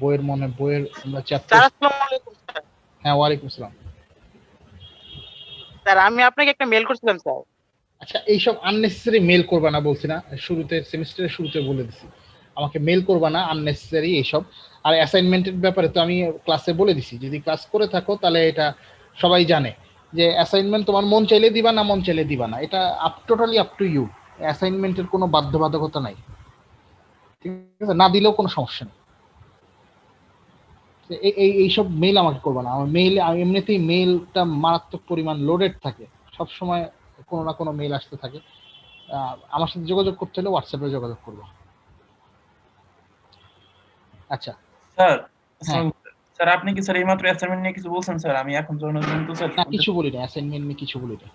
বইয়ের আমরা chapter. Sir আসসালামু আলাইকুম স্যার। হ্যাঁ, ওয়ালাইকুম আসসালাম। স্যার আমি আপনাকে একটা মেল করছিলাম স্যার। আচ্ছা, এইসব আননেসেসারি মেল করবা না বলছি না, শুরুতে সেমিস্টারের শুরুতে বলে দিছি আমাকে মেল করবা না আননেসেসারি এইসব। আর অ্যাসাইনমেন্টের ব্যাপারে তো আমি ক্লাসে বলে দিছি, যদি ক্লাস করে থাকো তাহলে এটা সবাই জানে যে অ্যাসাইনমেন্ট তোমার মন চাইলে দিবা না, মন চাইলে দিবা না, এটা টোটালি আপ টু ইউ। অ্যাসাইনমেন্টের কোনো বাধ্যবাধকতা নাই, ঠিক আছে? না দিলেও কোনো সমস্যা নেই। এইসব মেল আমাকে করবা না। আমার মেইল এমনিতেই মেইলটা মারাত্মক পরিমাণ লোডেড থাকে, সব সময় কোনো না কোনো মেইল আসতে থাকে। আমার সাথে যোগাযোগ করতে হলে হোয়াটসঅ্যাপে যোগাযোগ করবো। আচ্ছা স্যার, হ্যাঁ, স্যার আপনি কি স্যার এইমাত্র অ্যাসাইনমেন্ট নিয়ে কিছু বলছেন স্যার? আমি এখন তো স্যার না কিছু বলি না, অ্যাসাইনমেন্ট নিয়ে কিছু বলি না।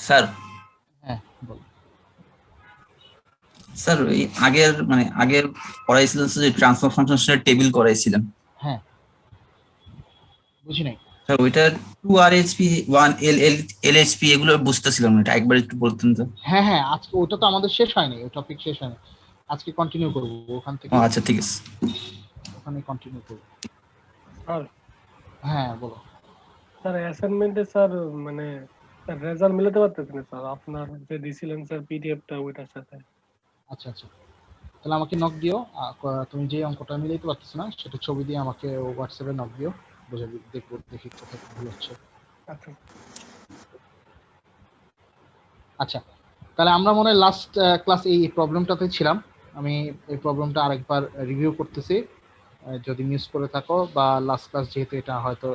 স্যার হ্যাঁ বল। স্যার এই আগের পড়াইছিলেন যে ট্রান্সফার ফাংশনের টেবিল করাইছিলেন। হ্যাঁ, বুঝি নাই স্যার ওইটা 2 RHP 1 LHP এগুলো বুঝতেছিলাম না, এটা একবার একটু বলতেন তো। হ্যাঁ হ্যাঁ, আজকে ওটা তো আমাদের শেষ হয়নি, ওই টপিক শেষ হয়নি, আজকে কন্টিনিউ করবো ওখান থেকে। আচ্ছা ঠিক আছে, ওখানে কন্টিনিউ করবো। স্যার হ্যাঁ বলো। স্যার অ্যাসাইনমেন্টে স্যার মানে রেজাল্ট মিলাতে পারতেছেন না স্যার, আপনার যে দিছিলেন স্যার পিডিএফটা ওইটার সাথে। আচ্ছা আচ্ছা, তাহলে আমাকে নক দিও। তুমি যে অঙ্কটা মিলাইতে পারতেছো না সেটা ছবি দিয়ে আমাকে হোয়াটসঅ্যাপে নক দিও, বুঝে দেখবো, দেখি কোথায় ভুল হচ্ছে। আচ্ছা আচ্ছা, তাহলে আমরা মনে হয় লাস্ট ক্লাস এই প্রবলেমটাতে ছিলাম। আমি এই প্রবলেমটা আরেকবার রিভিউ করতেছি, যদি মিস করে থাকো, বা লাস্ট ক্লাস যেহেতু এটা হয়তো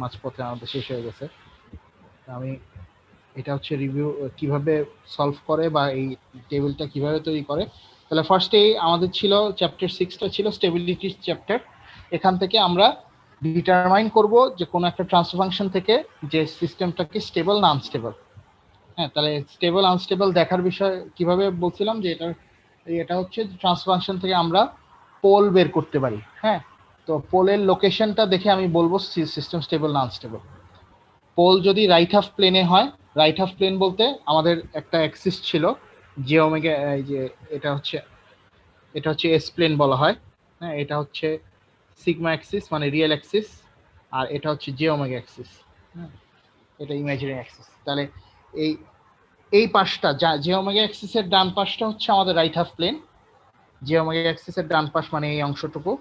মাঝপথে আমাদের শেষ হয়ে গেছে, আমি এটা হচ্ছে রিভিউ কিভাবে সলভ করে বা এই টেবিলটা কিভাবে তৈরি করে। তাহলে ফার্স্টেই আমাদের ছিল চ্যাপ্টার 6টা ছিল স্টেবিলিটি চ্যাপ্টার। এখান থেকে আমরা ডিটারমাইন করব যে কোনো একটা ট্রান্সফার ফাংশন থেকে যে সিস্টেমটা কি স্টেবল না আনস্টেবল। হ্যাঁ, তাহলে স্টেবল আনস্টেবল দেখার বিষয় কিভাবে বলছিলাম যে এটা হচ্ছে ট্রান্সফার ফাংশন থেকে আমরা পোল বের করতে পারি। হ্যাঁ, তো পোলের লোকেশনটা দেখে আমি বলবো সিস্টেম স্টেবল না আনস্টেবল। পোল যদি রাইট হাফ প্লেনে হয়, রাইট হাফ প্লেন বলতে আমাদের একটা অ্যাক্সিস ছিল যে ওমেগা, এই যে এটা হচ্ছে এস প্লেন বলা হয়। হ্যাঁ, এটা হচ্ছে সিগমা অ্যাক্সিস মানে রিয়েল অ্যাক্সিস, আর এটা হচ্ছে জে ওমেগা অ্যাক্সিস। হ্যাঁ, এটা ইমাজিনারি অ্যাক্সিস। তাহলে এই পাশটা জে ওমেগা অ্যাক্সিসের ডান পাশটা হচ্ছে আমাদের right half plane. J omega অ্যাক্সিসের ডান পাশ মানে এই অংশটুকু,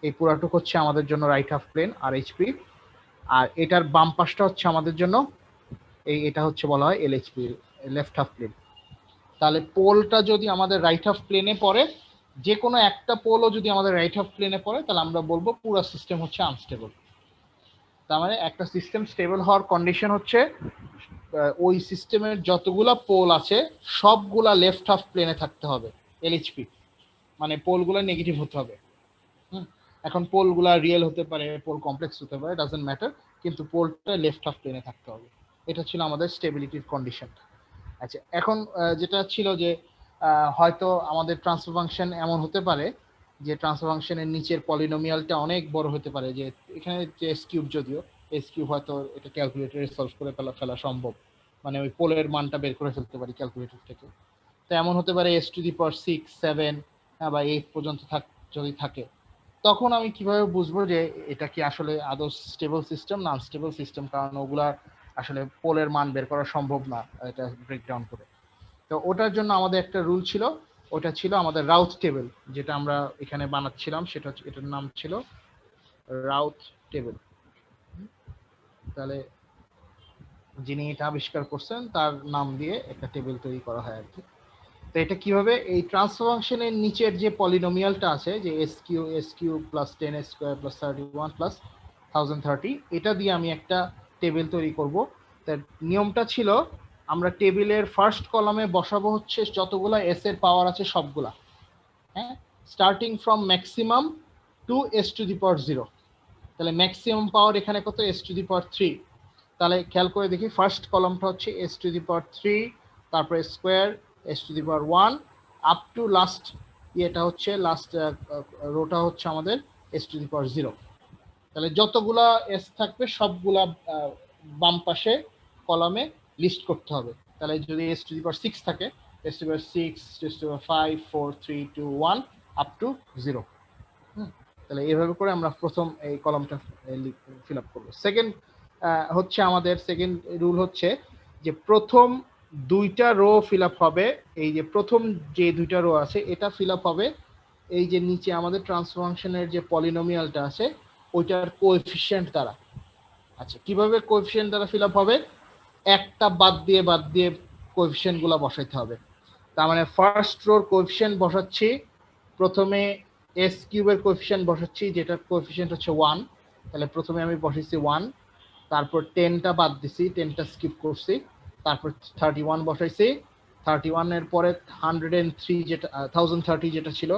এই পুরাটুকু হচ্ছে আমাদের জন্য right half plane R HP. আর এটার বাম পাশটা হচ্ছে আমাদের জন্য এটা হচ্ছে বলা হয় এলএইচপি, লেফট হাফ প্লেন। তাহলে পোলটা যদি আমাদের রাইট হাফ প্লেনে পড়ে, যে কোনো একটা পোলও যদি আমাদের রাইট হাফ প্লেনে পড়ে, তাহলে আমরা বলবো পুরো সিস্টেম হচ্ছে আনস্টেবল। তার মানে একটা সিস্টেম স্টেবল হওয়ার কন্ডিশন হচ্ছে ওই সিস্টেমের যতগুলা পোল আছে সবগুলা লেফট হাফ প্লেনে থাকতে হবে, এলএইচপি মানে পোলগুলো নেগেটিভ হতে হবে। এখন পোলগুলা রিয়েল হতে পারে, পোল কমপ্লেক্স হতে পারে, ডাজন্ট ম্যাটার, কিন্তু পোলটা লেফট হাফ প্লেনে থাকতে হবে। এটা ছিল আমাদের স্টেবিলিটির কন্ডিশন। আচ্ছা, এখন যেটা ছিল যে হয়তো আমাদের ট্রান্সফার ফাংশন এমন হতে পারে যে ট্রান্সফার ফাংশনের নিচের পলিনোমিয়ালটা অনেক বড় হতে পারে, যে এখানে যে এস কিউব, যদিও এস কিউব হয়তো এটা ক্যালকুলেটরে সলভ করে ফেলা সম্ভব, মানে ওই পোলের মানটা বের করে ফেলতে পারি ক্যালকুলেটর থেকে। তো এমন হতে পারে এস টু দি পাওয়ার 6, 7 বা 8 পর্যন্ত যদি থাকে, তখন আমি কিভাবে বুঝবো যে এটা কি আসলে আদৌ স্টেবল সিস্টেম না আনস্টেবল সিস্টেম, কারণ ওগুলা আসলে পোলের মান বের করা সম্ভব না এটা ব্রেকডাউন করে। তো ওটার জন্য আমাদের একটা রুল ছিল, ওটা ছিল আমাদের রাউথ টেবিল, যেটা আমরা এখানে বানাচ্ছিলাম, সেটা এটার নাম ছিল রাউথ টেবিল। তাহলে যিনি এটা আবিষ্কার করছেন তার নাম দিয়ে একটা টেবিল তৈরি করা হয় আর কি। তো এটা কিভাবে, এই ট্রান্সফার ফাংশনের নিচের যে পলিনোমিয়ালটা আছে, যে s cube 10 square plus 31 plus 1030, এটা দিয়ে আমি একটা টেবিল তৈরি করব। তার নিয়মটা ছিল আমরা টেবিলের ফার্স্ট কলামে বসাবো হচ্ছে যতগুলা এস এর পাওয়ার আছে সবগুলা, হ্যাঁ, starting from maximum to S to the power 0। তাহলে ম্যাক্সিমাম পাওয়ার এখানে কত, এস টু দি পাওয়ার 3। তাহলে খেয়াল করে দেখি, ফার্স্ট কলামটা হচ্ছে এস টু দি পাওয়ার 3, তারপরে square S to the power 1 up to last ইয়েটা হচ্ছে লাস্ট রোটা হচ্ছে আমাদের এস টু দি পাওয়ার 0। তাহলে যতগুলা এস থাকবে সবগুলা বাম পাশে কলামে লিস্ট করতে হবে। তাহলে যদি s টু দি পাওয়ার 6 থাকে, s to the power 6, s to the power 5, 4, 3, 2, 1 up to 0। তাহলে এইভাবে করে আমরা প্রথম এই কলামটা ফিল আপ করবো। সেকেন্ড হচ্ছে আমাদের সেকেন্ড রুল হচ্ছে যে প্রথম দুইটা রো ফিল আপ হবে, এই যে প্রথম যে দুইটা রো আছে এটা ফিল আপ হবে এই যে নিচে আমাদের ট্রান্সফার ফাংশনের যে পলিনোমিয়ালটা আছে ওইটার কোএফিসিয়েন্ট দ্বারা। আচ্ছা, কিভাবে কোএফিসিয়েন্ট দ্বারা ফিল আপ হবে? একটা বাদ দিয়ে কোএফিসিয়েন্ট গুলা বসাইতে হবে। তার মানে ফার্স্ট রোর কোএফিসিয়েন্ট বসাচ্ছি, প্রথমে এস কিউবের কোএফিসিয়েন্ট বসাচ্ছি যেটার কোএফিসিয়েন্ট হচ্ছে 1। তাহলে প্রথমে আমি বসাইছি 1, তারপর 10টা বাদ দিছি, 10টা স্কিপ করছি, তারপর 31 বসাইছি, 31 এর পরে 103 যেটা 1030 যেটা ছিল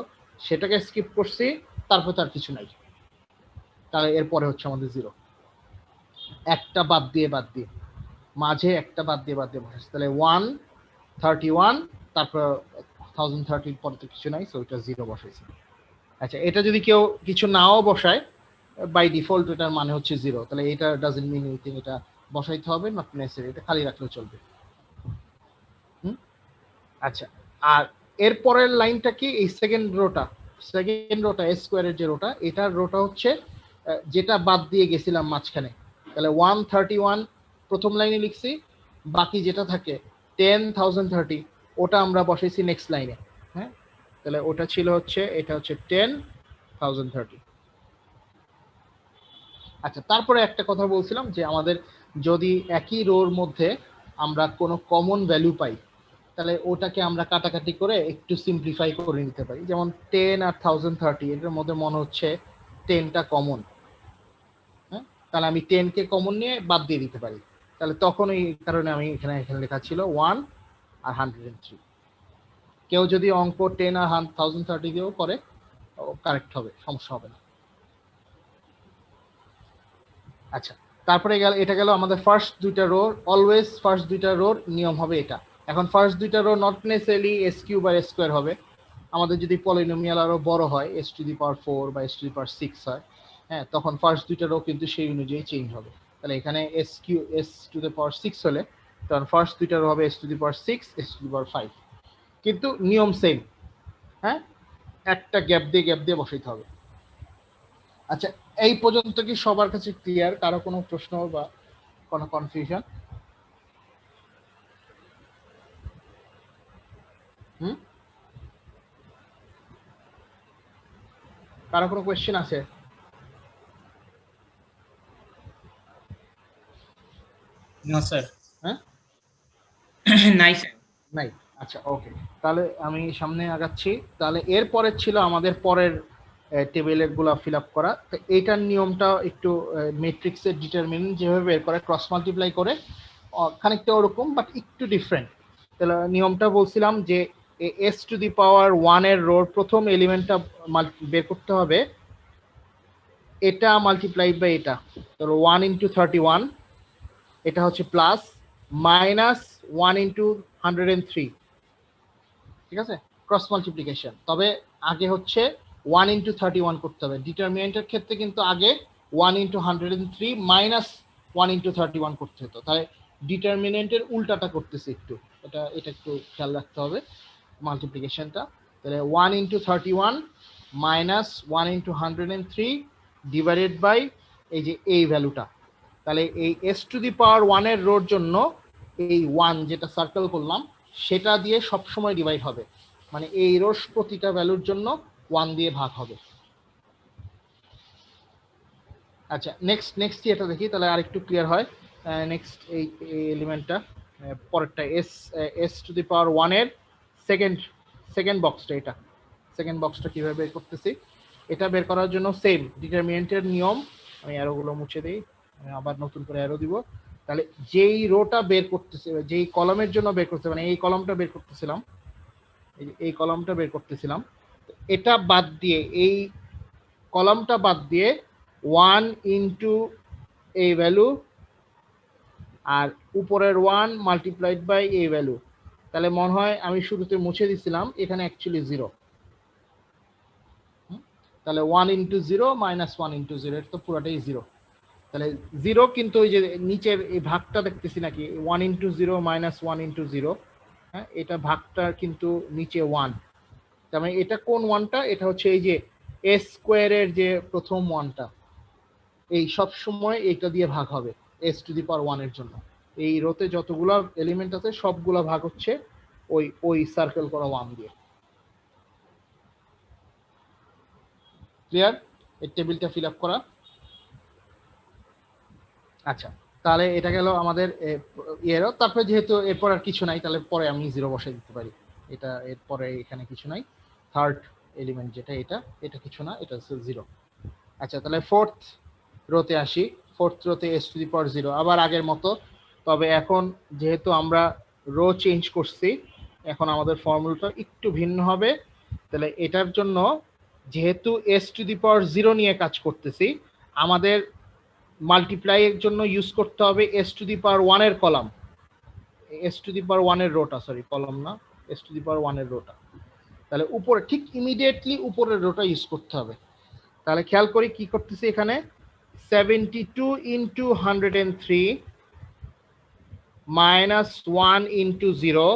সেটাকে স্কিপ করছি, তারপর তার কিছু নাই। তাহলে এরপরে হচ্ছে আমাদের 0, একটা বাদ দিয়ে মাঝে একটা বাদ দিয়ে বসাচ্ছি। তাহলে 131, তারপর 1030 পরে তো কিছু নাই, সো এটা 0 বসাইছি। আচ্ছা, এটা যদি কেউ কিছু নাও বসায় বাই ডিফল্ট এটার মানে হচ্ছে 0, তাহলে এটা ডাজন্ট মিন এনিথিং, এটা বসাইতে হবে, নট নেসেসারি, এটা খালি রাখলেও চলবে। আচ্ছা, আর এর পরের লাইনটা কি? এই সেকেন্ড রোটা এস স্কোয়ারের যে রোটা, এটার রোটা হচ্ছে যেটা বাদ দিয়ে গেছিলাম মাঝখানে। তাহলে 131 প্রথম লাইনে লিখছি, বাকি যেটা থাকে 10,030 ওটা আমরা বসাইছি নেক্সট লাইনে। হ্যাঁ, তাহলে ওটা ছিল হচ্ছে, এটা হচ্ছে 10,030। আচ্ছা, তারপরে একটা কথা বলছিলাম যে আমাদের যদি একই রোর মধ্যে আমরা কোনো কমন ভ্যালু পাই তাহলে ওটাকে আমরা কাটাকাটি করে একটু সিম্পলিফাই করে নিতে পারি। যেমন 10 আর 1030 এটার মধ্যে মনে হচ্ছে 10টা কমন, হ্যাঁ, তাহলে আমি 10 কে কমন নিয়ে বাদ দিয়ে দিতে পারি। তাহলে তখন এই কারণে আমি এখানে লেখা ছিল 1 আর 103। কেউ যদি অঙ্ক 10 আর 1030 দিয়েও করে কারেক্ট হবে, সমস্যা হবে না। আচ্ছা, তারপরে এটা গেল আমাদের ফার্স্ট দুইটা রো। অলওয়েজ ফার্স্ট দুইটা রোর নিয়ম হবে এটা। এখন ফার্স্ট দুইটা row not necessarily s cube বা এস স্কোয়ার হবে, আমাদের যদি পলিনোমিয়াল আরো বড় হয়, এস টু দি পাওয়ার 4 বা এস টু দি পাওয়ার 6 হয়, হ্যাঁ, তখন ফার্স্ট দুইটা রো কিন্তু সেই অনুযায়ী চেঞ্জ হবে। তাহলে এখানে এস টু দি পাওয়ার 6 হলে তখন ফার্স্ট দুইটা রো হবে S to the power 6, S to the power 5, কিন্তু নিয়ম সেম। হ্যাঁ, একটা গ্যাপ দিয়ে বসাইতে হবে। আচ্ছা, এই পর্যন্ত কি সবার কাছে ক্লিয়ার? কারো কোনো প্রশ্ন বা কোনো কনফিউশন? কারো কোনো কোয়েশ্চেন আছে? No sir. হ্যাঁ, নাই স্যার। নাই। আচ্ছা, ওকে, তাহলে আমি সামনে আগাচ্ছি। তাহলে এরপরে ছিল আমাদের পরের টেবিলের গুলা ফিল আপ করা। তো এইটার নিয়মটা একটু ম্যাট্রিক্সের ডিটারমিনেন্ট যেভাবে বের করে ক্রস মাল্টিপ্লাই করে খানিকটা ওরকম, বাট একটু ডিফারেন্ট। তাহলে নিয়মটা বলছিলাম যে এস টু দি পাওয়ার 1 এর রোর প্রথম এলিমেন্টটা বের করতে হবে, এটা মাল্টিপ্লাইড বাই এটা। তাহলে 1 ইন্টু 31, এটা হচ্ছে প্লাস মাইনাস 1 ইন্টু 103, ঠিক আছে, ক্রস মাল্টিপ্লিকেশন। তবে আগে হচ্ছে 1 ইন্টু 31 করতে হবে। ডিটারমিনেন্টের ক্ষেত্রে কিন্তু আগে 1 ইন্টু 103 মাইনাস 1 ইন্টু 31 করতে হতো। তাহলে ডিটারমিনেন্টের উল্টাটা করতেছি একটু, এটা একটু খেয়াল রাখতে হবে মাল্টিপ্লিকেশনটা। তাহলে 1 into 31 minus 1 into 103 divided by এই যে এই ভ্যালুটা। তাহলে এই এস টু দি পাওয়ার 1 এর রোর জন্য এই 1 যেটা সার্কেল করলাম সেটা দিয়ে সবসময় ডিভাইড হবে, মানে এই রোর প্রতিটা ভ্যালুর জন্য 1 দিয়ে ভাগ হবে। আচ্ছা, নেক্সট এটা দেখি, তাহলে আরেকটু ক্লিয়ার হয়। নেক্সট এই এলিমেন্টটা পরেরটা এস টু দি পাওয়ার 1 এর সেকেন্ড বক্সটা, এটা সেকেন্ড বক্সটা কিভাবে বের করতেছি, এটা বের করার জন্য সেম ডিটারমিনেন্টের নিয়ম। আমি অ্যারোগুলো মুছে দিই, আমি আবার নতুন করে অ্যারো দিব। তাহলে যেই রোটা বের করতেছে, যেই কলামের জন্য বের করতে, মানে এই কলামটা বের করতেছিলাম, এই কলামটা বের করতেছিলাম, এটা বাদ দিয়ে এই কলামটা বাদ দিয়ে 1 ইন্টু এই ভ্যালু আর উপরের 1 মাল্টিপ্লাইড বাই এই ভ্যালু। তাহলে মনে হয় আমি শুরুতে মুছে দিছিলাম, এখানে অ্যাকচুয়ালি 0। তাহলে 1 ইন্টু 0 মাইনাস 1 ইন্টু 0, এটা তো পুরোটাই 0। তাহলে 0 কিন্তু ওই যে নিচের এই ভাগটা দেখতেছি নাকি 1 ইন্টু 0 মাইনাস 1 ইন্টু 0, হ্যাঁ এটা ভাগটা কিন্তু নিচে 1, তার মানে এটা কোন 1টা, এটা হচ্ছে এই যে এ স্কোয়ারের যে প্রথম 1টা, এই সব সময় এইটা দিয়ে ভাগ হবে s টু দি পাওয়ার 1 এর জন্য। এই রোতে যতগুলা এলিমেন্ট আছে সবগুলা ভাগ হচ্ছে ওই সার্কেল করা 1 দিয়ে। ক্লিয়ার? এই টেবিলটা ফিল আপ করা। আচ্ছা, তাহলে এটা গেল আমাদের ইয়েরও। তারপরে যেহেতু এরপর আর কিছু নাই, তাহলে পরে আমি 0 বসাই দিতে পারি। এটা এরপরে এখানে কিছু নাই। থার্ড এলিমেন্ট যেটা এটা কিছু না, এটা হচ্ছে 0। আচ্ছা, তাহলে ফোর্থ রোতে আসি। Fourth রোতে s to the power 0 আবার আগের মতো, তবে এখন যেহেতু আমরা রো চেঞ্জ করছি, এখন আমাদের ফর্মুলাটা একটু ভিন্ন হবে। তাহলে এটার জন্য যেহেতু s টু দি পাওয়ার 0 নিয়ে কাজ করতেছি, আমাদের মাল্টিপ্লাই এর জন্য ইউজ করতে হবে s টু দি পাওয়ার 1 এর column, s to the power 1 এর রোটা, সরি কলাম না, s টু দি পাওয়ার 1 এর রোটা। তাহলে উপরে ঠিক ইমিডিয়েটলি উপরের রোটা ইউজ করতে হবে। তাহলে খেয়াল করি কি করতেছি এখানে, 72 into 103 minus 1 into 0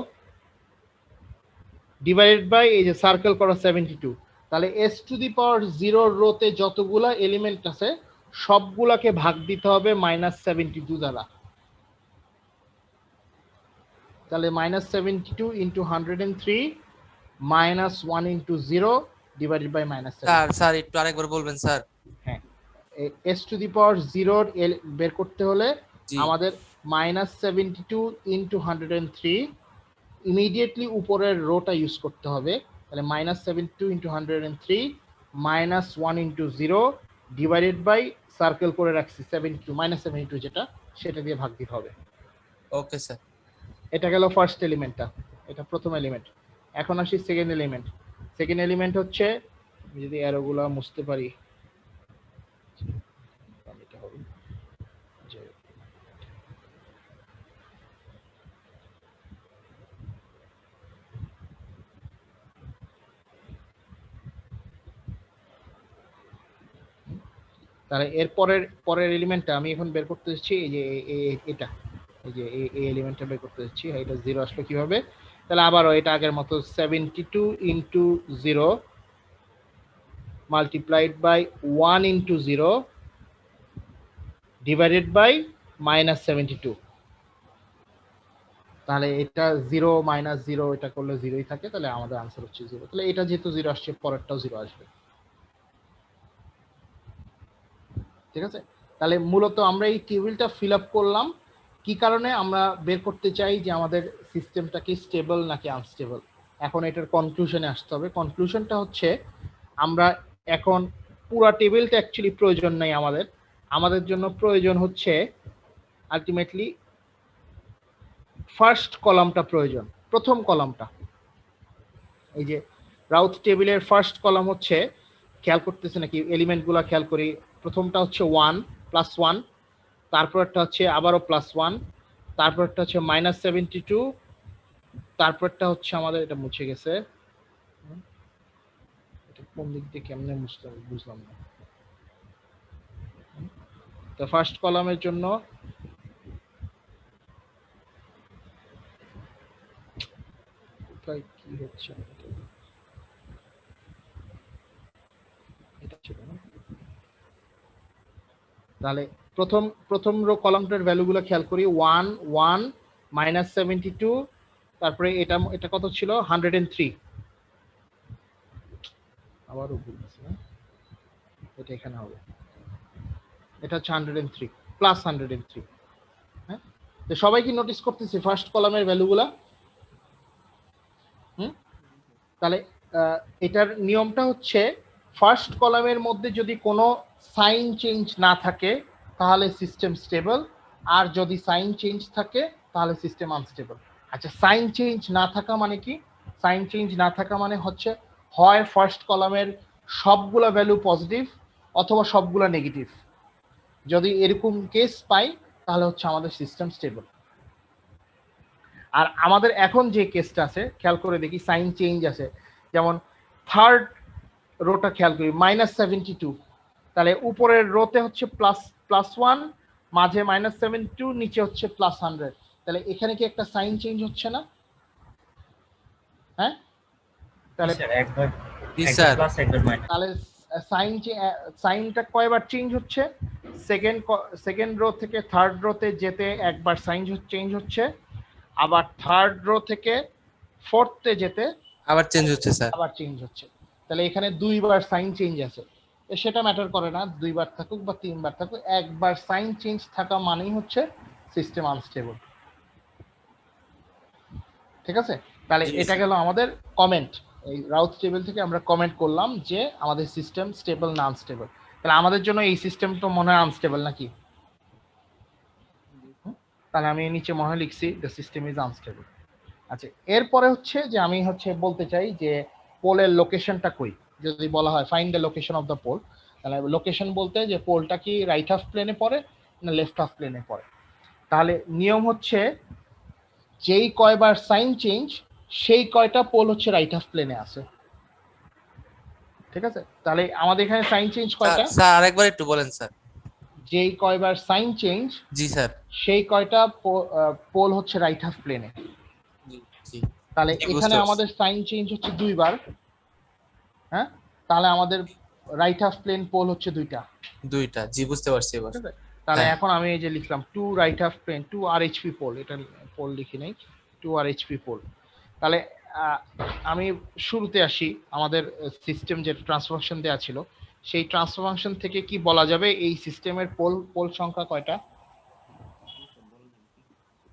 divided by এই যে সার্কেল করা 72। তাহলে s টু দি পাওয়ার 0 রোতে যতগুলা এলিমেন্ট আছে সবগুলাকে ভাগ দিতে হবে -72 দ্বারা। তাহলে -72 into 103 minus 1 into 0 divided by -7। Sir একটু আরেকবার বলবেন স্যার। হ্যাঁ, s টু দি পাওয়ার 0 বের করতে হলে জি। আমাদের -72 ইন্টু 103 ইমিডিয়েটলি উপরের রোটা ইউজ করতে হবে। তাহলে -72 into 103 minus 1 into 0 divided by circle করে রাখছি 72 -72 যেটা, সেটা দিয়ে ভাগ দিতে হবে। Okay sir. এটা গেল ফার্স্ট এলিমেন্টটা, এটা প্রথম এলিমেন্ট। এখন আসি সেকেন্ড এলিমেন্ট। সেকেন্ড এলিমেন্ট হচ্ছে, যদি অ্যারোগুলো মুছতে পারি, এটা হবে যে তাহলে এর পরের এলিমেন্টটা আমি এখন বের করতে যাচ্ছি, এই যে এটা, এই যে এই এলিমেন্টটা বের করতে যাচ্ছি। এটা 0 আসলো কিভাবে? তাহলে আবারও এটা আগের মতো 72 into 0 multiplied by 1 into 0 divided by -72। তাহলে এটা 0 -0 এটা করলে 0ই থাকে, তাহলে আমাদের আনসার হচ্ছে 0। তাহলে এটা যেহেতু 0 আসছে, পরেরটাও 0 আসবে। ঠিক আছে? তাহলে মূলত আমরা এই টেবিলটা ফিল আপ করলাম কি কারণে? আমরা বের করতে চাই যে আমাদের সিস্টেমটা কি স্টেবল নাকি আনস্টেবল। এখন এটার কনক্লুশনে আসতে হবে। কনক্লুশনটা হচ্ছে, আমরা এখন পুরা টেবিলটা অ্যাকচুয়ালি প্রয়োজন নাই আমাদের জন্য প্রয়োজন হচ্ছে আলটিমেটলি ফার্স্ট কলামটা প্রয়োজন, প্রথম কলামটা। এই যে রাউথ টেবিলের ফার্স্ট কলাম হচ্ছে, খেয়াল করতেছে নাকি এলিমেন্টগুলো? খেয়াল করি, প্রথমটা হচ্ছে 1 +1, তারপরটা হচ্ছে আবারও +1, তারপরটা হচ্ছে -72, তারপরটা হচ্ছে আমাদের, এটা মুছে গেছে, এটা কোন দিক দিয়ে কেমনে মুছতে হবে বুঝলাম না। তো ফার্স্ট কলামের জন্য কি হচ্ছে, এটা ছিল না। তাহলে প্রথম রো কলামটার ভ্যালুগুলো খেয়াল করি, 1 1 -72, তারপরে এটা কত ছিল? 103। আবারও ভুল আছে না, এটা এখানে হবে, এটা হচ্ছে 103 প্লাস 103। হ্যাঁ, তো সবাই কি নোটিস করতেছি ফার্স্ট কলামের ভ্যালুগুলা? তাহলে এটার নিয়মটা হচ্ছে, ফার্স্ট কলামের মধ্যে যদি কোনো সাইন চেঞ্জ না থাকে তাহলে সিস্টেম স্টেবল, আর যদি সাইন চেঞ্জ থাকে তাহলে সিস্টেম আনস্টেবল। আচ্ছা, সাইন চেঞ্জ না থাকা মানে কি? সাইন চেঞ্জ না থাকা মানে হচ্ছে, হয় ফার্স্ট কলামের সবগুলা ভ্যালু পজিটিভ অথবা সবগুলা নেগেটিভ। যদি এরকম কেস পাই তাহলে হচ্ছে আমাদের সিস্টেম স্টেবল। আর আমাদের এখন যে কেসটা আছে, খেয়াল করে দেখি, সাইন চেঞ্জ আছে। যেমন থার্ড রোটা খেয়াল করি, -72, তাহলে উপরের রোতে হচ্ছে +1, মাঝে -72, নিচে হচ্ছে +100। তাহলে এখানে কি একটা সাইন চেঞ্জ হচ্ছে না? হ্যাঁ, তাহলে জি স্যার তাহলে সাইনটা কয়বার চেঞ্জ হচ্ছে? সেকেন্ড রো থেকে থার্ড রোতে যেতে একবার সাইন চেঞ্জ হচ্ছে, আবার থার্ড রো থেকে ফোর্থে যেতে আবার চেঞ্জ হচ্ছে স্যার। আবার চেঞ্জ হচ্ছে। তাহলে এখানে দুইবার সাইন চেঞ্জ আছে। তো সেটা ম্যাটার করে না, দুইবার থাকুক বা তিনবার থাকুক, একবার সাইন চেঞ্জ থাকা মানেই হচ্ছে সিস্টেম আনস্টেবল। ঠিক আছে, তাহলে জি, এটা গেল আমাদের কমেন্ট। এই রাউথ টেবিল থেকে আমরা কমেন্ট করলাম যে আমাদের সিস্টেম স্টেবল না আনস্টেবল। তাহলে আমাদের জন্য এই সিস্টেম তো মনে হয় আনস্টেবল নাকি? তাহলে আমি নিচে মনে হয় লিখছি দ্য সিস্টেম ইজ আনস্টেবল। আচ্ছা, এরপরে হচ্ছে যে আমি বলতে চাই যে পোলের লোকেশনটা কই। যদি বলা হয় find the location of the pole, তাহলে লোকেশন বলতে যে পোলটা কি রাইট হাফ প্লেনে পড়ে না লেফট হাফ প্লেনে পড়ে। তাহলে নিয়ম হচ্ছে যেই কয়বার সাইন চেঞ্জ সেই কয়টা পোল হচ্ছে রাইট হাফ প্লেনে আছে। ঠিক আছে, তাহলে আমাদের এখানে সাইন চেঞ্জ কয়টা? স্যার আরেকবার একটু বলেন স্যার। যেই কয়বার সাইন চেঞ্জ জি স্যার। সেই কয়টা পোল হচ্ছে রাইট হাফ প্লেনে। জি জি তাহলে জি, বুঝতে এখানে পারছি। আমাদের সাইন চেঞ্জ হচ্ছে দুইবার। হ্যাঁ, তাহলে আমাদের রাইট হাফ প্লেন পোল হচ্ছে দুইটা। দুইটা, জি বুঝতে পারছি এবার। ঠিক আছে, তাহলে হ্যাঁ। এখন আমি এই যে লিখলাম 2 রাইট হাফ প্লেন 2 আরএইচপি পোল, এটা পোল লিখি নাই, 2 আরএইচপি পোল। তাহলে আমি শুরুতে আসি, আমাদের সিস্টেম যে ট্রান্সফার ফাংশন দেওয়া ছিল সেই ট্রান্সফার ফাংশন থেকে কি বলা যাবে এই সিস্টেমের পোল সংখ্যা কয়টা?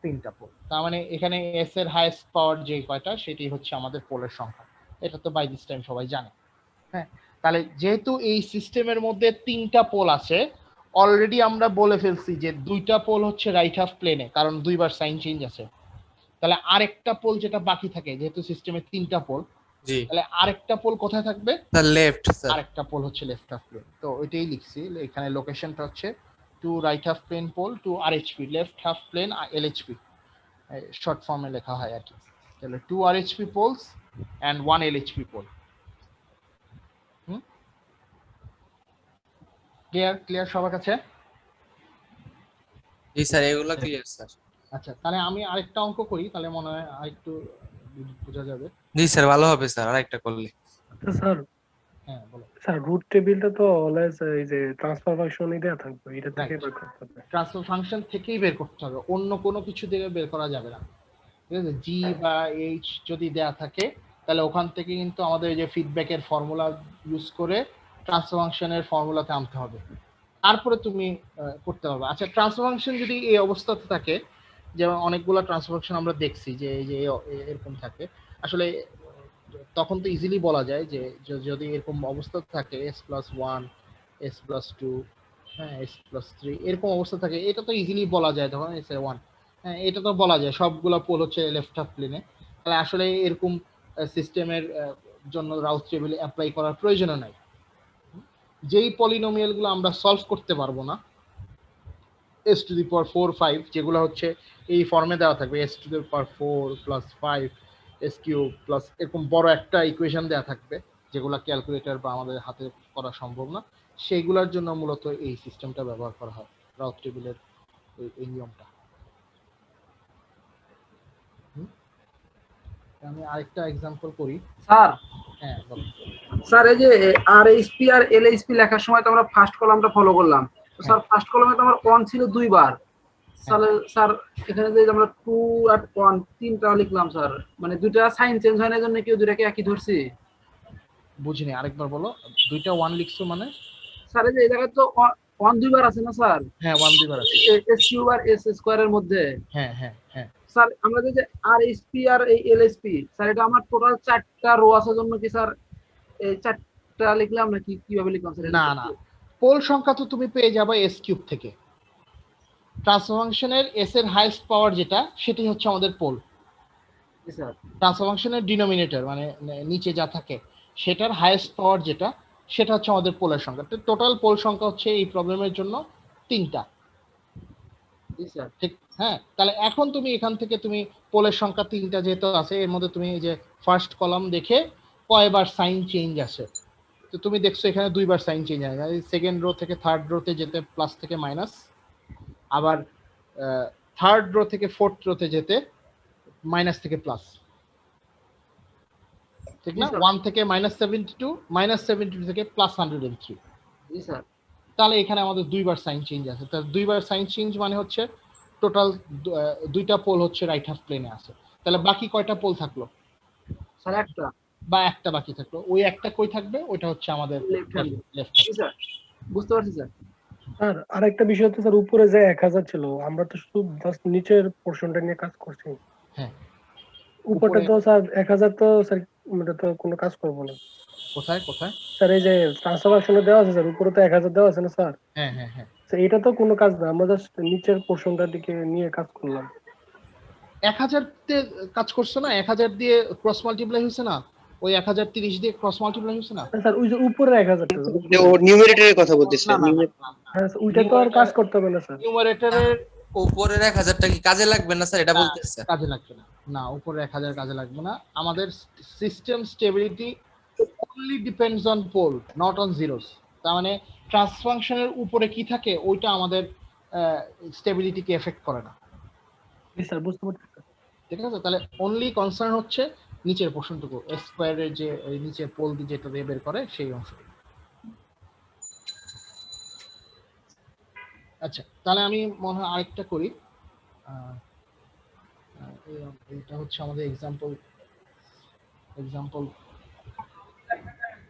তিনটা পোল। তার মানে এখানে এস এর হাইয়েস্ট পাওয়ার যে কয়টা সেটি হচ্ছে আমাদের পোলের সংখ্যা। এটা তো বাই দিস টাইম সবাই জানে। হ্যাঁ, তাহলে যেহেতু এই সিস্টেমের মধ্যে তিনটা পোল আছে, অলরেডি আমরা বলে ফেলছি যে দুইটা পোল হচ্ছে রাইট হাফ প্লেনে, কারণ দুইবার সাইন চেঞ্জ আছে। তাহলে আরেকটা পোল যেটা বাকি থাকে, যেহেতু সিস্টেমে তিনটা পোল, জি তাহলে আরেকটা পোল কোথায় থাকবে? Sir left sir. আরেকটা পোল হচ্ছে লেফট হাফ প্লেন। তো ওইটাই লিখছি এখানে, লোকেশনটা হচ্ছে 2 right half plane pole 2 RHP, left half plane LHP, short ফর্মে লেখা হয় আর কি। তাহলে 2 RHP poles and 1 LHP pole. Clear সবার কাছে? জি স্যার, এগুলো ক্লিয়ার স্যার। আচ্ছা, তাহলে আমি আরেকটা অঙ্ক করি, তাহলে মনে হয় আরেকটু বোঝা যাবে। জি স্যার, ভালো হবে স্যার আরেকটা করলে। আচ্ছা স্যার, হ্যাঁ বলো। স্যার রুট টেবিলটা তো অলওয়েজ এই যে ট্রান্সফার ফাংশনই দেয়া থাকবে, এটা থেকে Right. বের করতে হবে। ট্রান্সফার ফাংশন থেকেই বের করতে হবে, অন্য কোনো কিছু দিয়ে বের করা যাবে না। ঠিক আছে, জি বা এইচ যদি দেয়া থাকে তাহলে ওখান থেকে কিন্তু আমাদের যে ফিডব্যাকের ফর্মুলা ইউজ করে ট্রান্সফার ফাংশনের ফর্মুলাতে আনতে হবে, তারপরে তুমি করতে পারবে। আচ্ছা, ট্রান্সফার ফাংশন যদি এই অবস্থাতে থাকে, যেমন অনেকগুলো ট্রান্সফার ফাংশন আমরা দেখছি যে এই যে এরকম থাকে, আসলে তখন তো ইজিলি বলা যায় যে যদি এরকম অবস্থা থাকে s+1 s+2, হ্যাঁ s+3 এরকম অবস্থা থাকে, এটা তো ইজিলি বলা যায় তখন s1। হ্যাঁ, এটা তো বলা যায় সবগুলো পোল হচ্ছে লেফট হাফ প্লেনে। তাহলে আসলে এরকম সিস্টেমের জন্য রাউথ টেবিল অ্যাপ্লাই করার প্রয়োজন নাই। যেই পলিনোমিয়াল গুলো আমরা সলভ করতে পারবো না, s⁴ 5, যেগুলো হচ্ছে এই ফর্মে দেওয়া থাকবে s⁴ + 5 s³ প্লাস এরকম বড় একটা ইকুয়েশন দেওয়া থাকবে, যেগুলো ক্যালকুলেটর বা আমাদের হাতে করা সম্ভব না, সেইগুলোর জন্য মূলত এই সিস্টেমটা ব্যবহার করা হয়, রাউথ টেবিলের এই নিয়মটা। আমি আরেকটা এক্সাম্পল করি। স্যার হ্যাঁ বলো। স্যার এই যে আরএইচপি আর এলএইচপি লেখার সময় তো আমরা ফার্স্ট কলামটা ফলো করলাম, তো স্যার ফার্স্ট কলামে তো আমার 1 ছিল দুইবার, তাহলে স্যার এখানে যে আমরা 2 আর 1 তিনটা লিখলাম স্যার, মানে দুইটা সাইন চেঞ্জ হয় না, জন্য কি দুইটাকে একই ধরছি? বুঝিনি, আরেকবার বলো। দুইটা 1 লিখছো মানে? স্যার এই যে এই জায়গায় তো 1 দুইবার আছে না স্যার? হ্যাঁ 1 দুইবার আছে। s³ আর s² এর মধ্যে। হ্যাঁ হ্যাঁ হ্যাঁ। স্যার আমরা যে আরএইচপি আর এই এলএইচপি, স্যার এটা আমার টোটাল 4টা রো আছে, জন্য কি স্যার এই 4টা লিখলাম নাকি কিভাবে লিখলাম স্যার? না না, পোল সংখ্যা তো তুমি পেয়ে যাবে s³ থেকে। ট্রান্সফার ফাংশনের s এর হাইয়েস্ট পাওয়ার যেটা, সেটি হচ্ছে আমাদের পোল। স্যার ট্রান্সফার ফাংশনের ডিনোমিনেটর মানে নিচে যা থাকে সেটার হাইয়েস্ট পাওয়ার যেটা, সেটা হচ্ছে আমাদের পোলের সংখ্যা। টোটাল পোল সংখ্যা হচ্ছে এই প্রবলেমের জন্য 3টা। স্যার ঠিক, হ্যাঁ। তাহলে এখন তুমি এখান থেকে তুমি পোলের সংখ্যা 3টা যেহেতু আছে, এর মধ্যে তুমি এই যে ফার্স্ট কলাম দেখে কয়বার সাইন চেঞ্জ আছে, তো তুমি দেখছো এখানে দুইবার সাইন চেঞ্জ হয়, সেকেন্ড রো থেকে থার্ড রোতে যেতে প্লাস থেকে মাইনাস, আবার থার্ড রো থেকে ফোর্থ রোতে যেতে মাইনাস থেকে প্লাস, ঠিক না? জি, স্যার। 1 থেকে -72, -72 থেকে +103। জি স্যার। তাহলে এখানে আমাদের দুইবার সাইন চেঞ্জ আছে। তাহলে দুইবার সাইন চেঞ্জ মানে হচ্ছে টোটাল দুইটা পোল হচ্ছে রাইট হাফ প্লেনে আছে। তাহলে বাকি কয়টা পোল থাকলো? স্যার একটা বা একটা বাকি থাকলো, ওই একটা কই থাকবে? ওইটা হচ্ছে আমাদের লেফট হ্যান্ড। লেফট। জি স্যার, বুঝতে পারছি স্যার। স্যার আরেকটা বিষয় হচ্ছে স্যার, উপরে যে 1000 ছিল, আমরা তো শুধু জাস্ট নিচের পোর্শনটা নিয়ে কাজ করছি। হ্যাঁ, উপরটা তো স্যার 1000 তো স্যার এটা তো কোনো কাজ করবো না কোথায় কোথায়? স্যার। এই যে ট্রান্সফরমেশনে দেওয়া আছে স্যার, উপরে তো 1000 দেওয়া আছে না স্যার? হ্যাঁ হ্যাঁ হ্যাঁ, স্যার এটা তো কোনো কাজ না, আমরা জাস্ট নিচের পোর্শনটার দিকে নিয়ে কাজ করলাম। 1000 তে কাজ করছো না? 1000 দিয়ে ক্রস মাল্টিপ্লাই হয়েছে না? ওই 1030 দিয়ে ক্রস মাল্টিপ্লাই হয়েছে না? স্যার ওই যে উপরে 1000 ও নিউমারেটরের কথা বলতেছে। না, না, না, না। হ্যাঁ স্যার, ওইটা তো আর কাজ করতে হবে না স্যার। নিউমারেটরের উপরের 1000 টা কি কাজে লাগবে না স্যার, এটা বলতেছে? কাজে লাগবে না। না, উপরে 1000 কাজে লাগবে না। আমাদের system stability only depends on pole, not on zeros. তার মানে ট্রান্স ফাংশনের উপরে কি থাকে ওইটা আমাদের স্টেবিলিটিকে এফেক্ট করে না, জি স্যার, বুঝতে পারছি স্যার। ঠিক আছে? তাহলে অনলি কনসার্ন হচ্ছে নিচের পোর্শনটুকু, এস স্কয়ারের যে ওই নিচের পোল দিয়ে যেটা দিয়ে বের করে সেই অংশ। আচ্ছা, তাহলে আমি মনে হয় আরেকটা করি। এটা হচ্ছে আমাদের এক্সাম্পল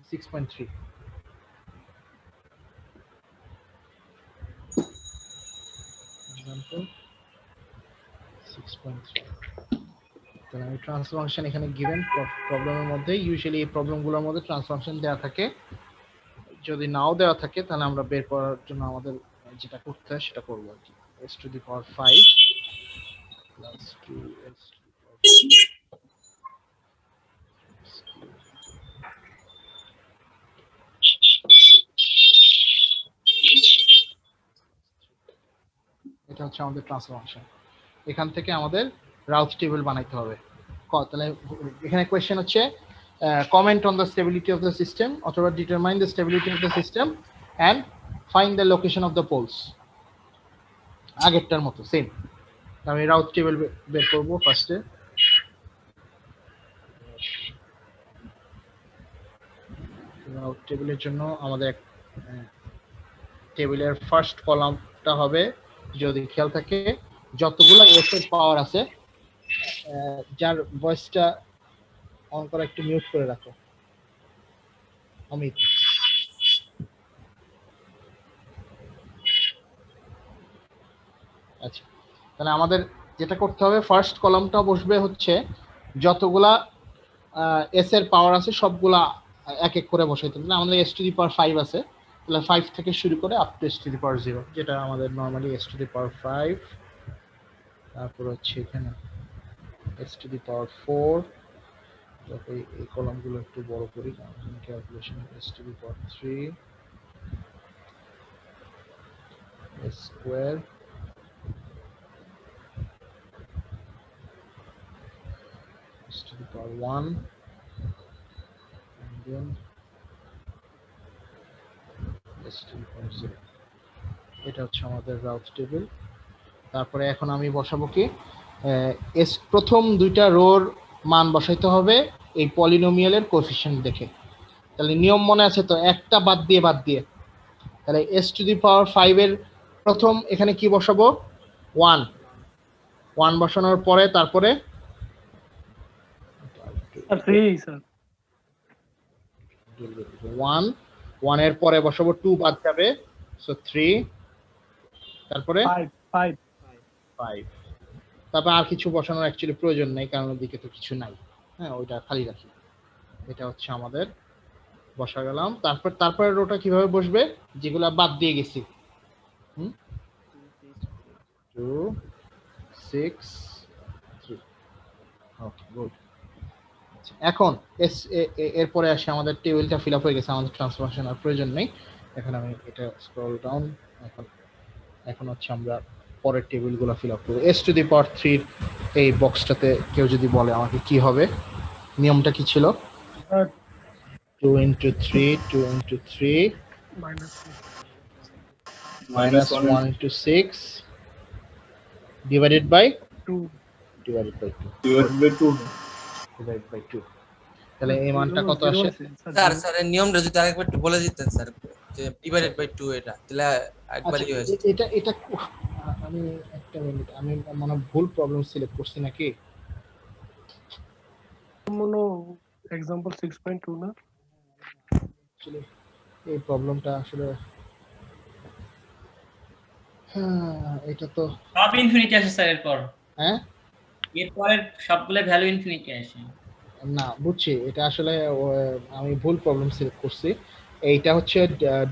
6.3। এক্সাম্পল 6.3। তাহলে আমি ট্রান্সফরমেশন এখানে গিভেন প্রবলেমের মধ্যে, ইউজুয়ালি এই প্রবলেমগুলোর মধ্যে ট্রান্সফরমেশন দেওয়া থাকে। যদি নাও দেওয়া থাকে তাহলে আমরা বের করার জন্য আমাদের যেটা করতে হয় সেটা করবো আর কি। s to the power 5 plus 2s to the power 5 এটা হচ্ছে আমাদের ট্রান্সফরমেশন। এখান থেকে আমাদের রাউথ টেবিল বানাইতে হবে। তাহলে এখানে কোয়েশ্চেন হচ্ছে comment on the stability of the system অথবা determine the stability of the system and find the location of the poles. আগেরটার মতো সেম। আমি রাউথ টেবিল বের করবো ফার্স্টে। রাউথ টেবিলের জন্য আমাদের টেবিলের ফার্স্ট কলামটা হবে, যদি খেয়াল থাকে যতগুলো এস এর পাওয়ার আছে, যার ভয়েসটা অন করা একটু মিউট করে রাখো অমিত। আচ্ছা, তাহলে আমাদের যেটা করতে হবে, ফার্স্ট কলামটা বসবে হচ্ছে যতগুলা এস এর পাওয়ার আছে সবগুলা এক এক করে বসাইতে হবে। আমাদের এস টু দি পাওয়ার 5 আছে, তাহলে 5 থেকে শুরু করে up to S to the power 0, যেটা আমাদের normally S to the power 5। তারপর হচ্ছে এখানে এস টু দি পাওয়ার 4। তারপর এই কলামগুলো একটু বড় করি কারণ calculation. S to the power 3 S square s to the power 1 and then s to the power 0। এটা হচ্ছে আমাদের রাউথ টেবিল। তারপরে এখন আমি বসাবো কি, এস প্রথম দুইটা রোর মান বসাইতে হবে এই পলিনোমিয়ালের কোএফিশিয়েন্ট দেখে। তাহলে নিয়ম মনে আছে তো, একটা বাদ দিয়ে। তাহলে s to the power 5 এর প্রথম এখানে কি বসাবো? 1 বসানোর পরে তারপরে 1 এর পরে বসাবো 2 বাদ যাবে, সো 3, তারপরে 5। তারপর আর কিছু বসানোর অ্যাকচুয়ালি প্রয়োজন নেই কারণ ওদিকে তো কিছু নাই। হ্যাঁ, ওইটা খালি রাখি। এটা হচ্ছে আমাদের বসা গেলাম। তারপরে রোটা কিভাবে বসবে যেগুলা বাদ দিয়ে গেছি? 2 6 3। ওকে, গুড। এখন এরপরে আসে আমাদের টেবিলটা ফিল আপ হয়ে গেছে, আমাদের ট্রান্সফরমেশন আর প্রয়োজন নেই। এখন আমি এটা স্ক্রল ডাউন, এখন হচ্ছে আমরা পরের টেবিলগুলো ফিল আপ করব। s to the power 3 এই বক্সটাতে কেউ যদি বলে আমাকে কি হবে, নিয়মটা কি ছিল? 2 into 3, 2 into 3, minus 1 into 6, divided by 2 divided by 2, divided by 2. তাহলে এই মানটা কত আসে? স্যার স্যার এর নিয়মটা যদি আরেকবার একটু বলে দিতেন স্যার, যে ডিভাইডেড বাই 2 এটা তাহলে আচ্ছা, একবারই হয়ে যেত। এটা আমি একটা মিনিট, আমি মানে ভুল প্রবলেম সিলেক্ট করছি নাকি? মনো এক্সাম্পল 6.2 না? Actually, এই প্রবলেমটা আসলে এটা তো সব ইনফিনিটি আসে স্যার এরপর, হ্যাঁ এরপরের সবগুলো ভ্যালু ইনফিনিটি আসে। না বুঝছি, এটা আসলে আমি ভুল প্রবলেম সিলেক্ট করছি। এইটা হচ্ছে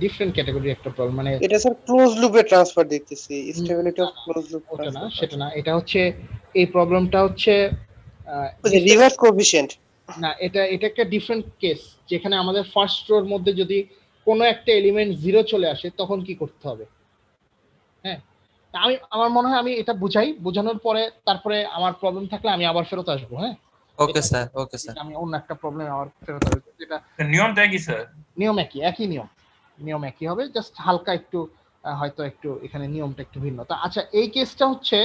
ডিফারেন্ট ক্যাটাগরি একটা প্রবলেম, মানে এটা স্যার ক্লোজ লুপে ট্রান্সফার দেখতেছি, স্টেবিলিটি অফ ক্লোজ লুপ ওটা না, ট্রান্সফার। সেটা না, এটা হচ্ছে এই প্রবলেমটা হচ্ছে রিভার্স কোএফিশিয়েন্ট। না, এটা একটা ডিফারেন্ট কেস, যেখানে আমাদের ফার্স্ট রোর মধ্যে যদি কোনো একটা এলিমেন্ট 0 চলে আসে তখন কি করতে হবে। হ্যাঁ, আমার মনে হয় আমি এটা বোঝানোর পরে তারপরে আমার প্রবলেম থাকলে আমি আবার ফেরত আসবো। হ্যাঁ, ওকে স্যার, ওকে স্যার। আমি অন্য একটা প্রবলেম আবার ফেরত আসবো। যেটা নিয়মটা কি স্যার? নিয়ম একই নিয়ম একই হবে, জাস্ট হালকা একটু হয়তো একটু এখানে নিয়মটা একটু ভিন্ন। তা আচ্ছা, এই কেসটা হচ্ছে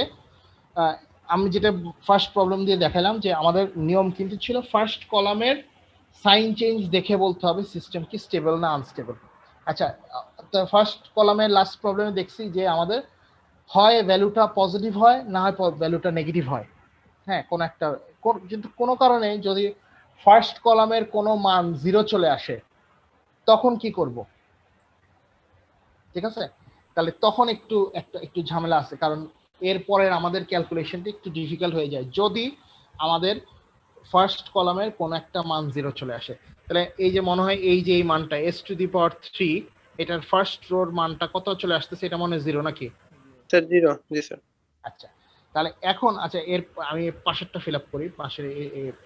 আমি যেটা ফার্স্ট প্রবলেম দিয়ে দেখালাম যে আমাদের নিয়ম কিন্তু ছিল ফার্স্ট কলামের সাইন চেঞ্জ দেখে বলতে হবে সিস্টেম কি স্টেবল না আনস্টেবল। আচ্ছা, তো ফার্স্ট কলামের লাস্ট প্রবলেমে দেখছি যে আমাদের হয় ভ্যালুটা পজিটিভ হয়, না হয় ভ্যালুটা নেগেটিভ হয়। হ্যাঁ, কোনো একটা কিন্তু কোনো কারণে যদি ফার্স্ট কলামের কোনো মান 0 চলে আসে তখন কি করব? ঠিক আছে, তাহলে তখন একটু ঝামেলা আছে, কারণ এরপরের আমাদের ক্যালকুলেশনটা একটু ডিফিকাল্ট হয়ে যায় যদি আমাদের ফার্স্ট কলামের কোন একটা মান 0 চলে আসে। তাহলে এই যে মনে হয় এই যে এই মানটা s⁻3, এটার ফার্স্ট রোর মানটা কত চলে আসতেছে, এটা মনে হয় 0 নাকি? স্যার 0, জি স্যার। আচ্ছা, তাহলে এখন আচ্ছা এর আমি পাশেরটা ফিল আপ করি,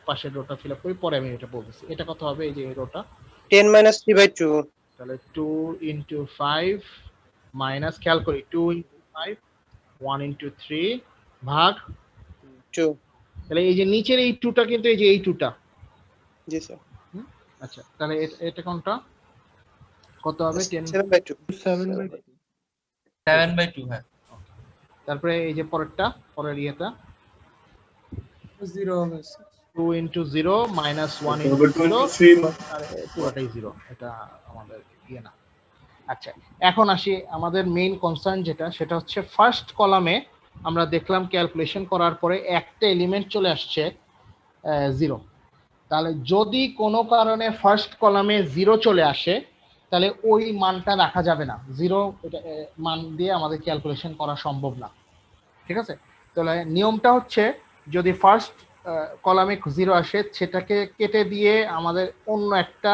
পাশের রোটা ফিল আপ করি, পরে আমি এটা বলতেছি। এটা কত হবে এই যে এই রোটা? 10 minus 3/2, তাহলে 2 into 5 মাইনাস, খেয়াল করি 2 into 5, 1 into 3 ভাগ 2, তাহলে এই যে নিচের এই 2টা কিন্তু এই যে এই 2টা। জি স্যার। আচ্ছা, তাহলে এটা কোনটা কত হবে? 10 7/2, 7/2 7/2, হ্যাঁ। তারপরে এই যে পরের ইয়েটা 0 হবে। 2 into 0 minus 1 into 0 আর পুরোটাই 0, এটা আমাদের ইয়ে না। আচ্ছা, এখন আসি আমাদের মেইন কনসার্ন যেটা, সেটা হচ্ছে ফার্স্ট কলামে আমরা দেখলাম ক্যালকুলেশন করার পরে একটা এলিমেন্ট চলে আসছে 0। তাহলে যদি কোনো কারণে ফার্স্ট কলামে 0 চলে আসে তাহলে ওই মানটা রাখা যাবে না, 0 মান দিয়ে আমাদের ক্যালকুলেশন করা সম্ভব না। ঠিক আছে, তাহলে নিয়মটা হচ্ছে যদি ফার্স্ট কলামে 0 আসে সেটাকে কেটে দিয়ে আমাদের অন্য একটা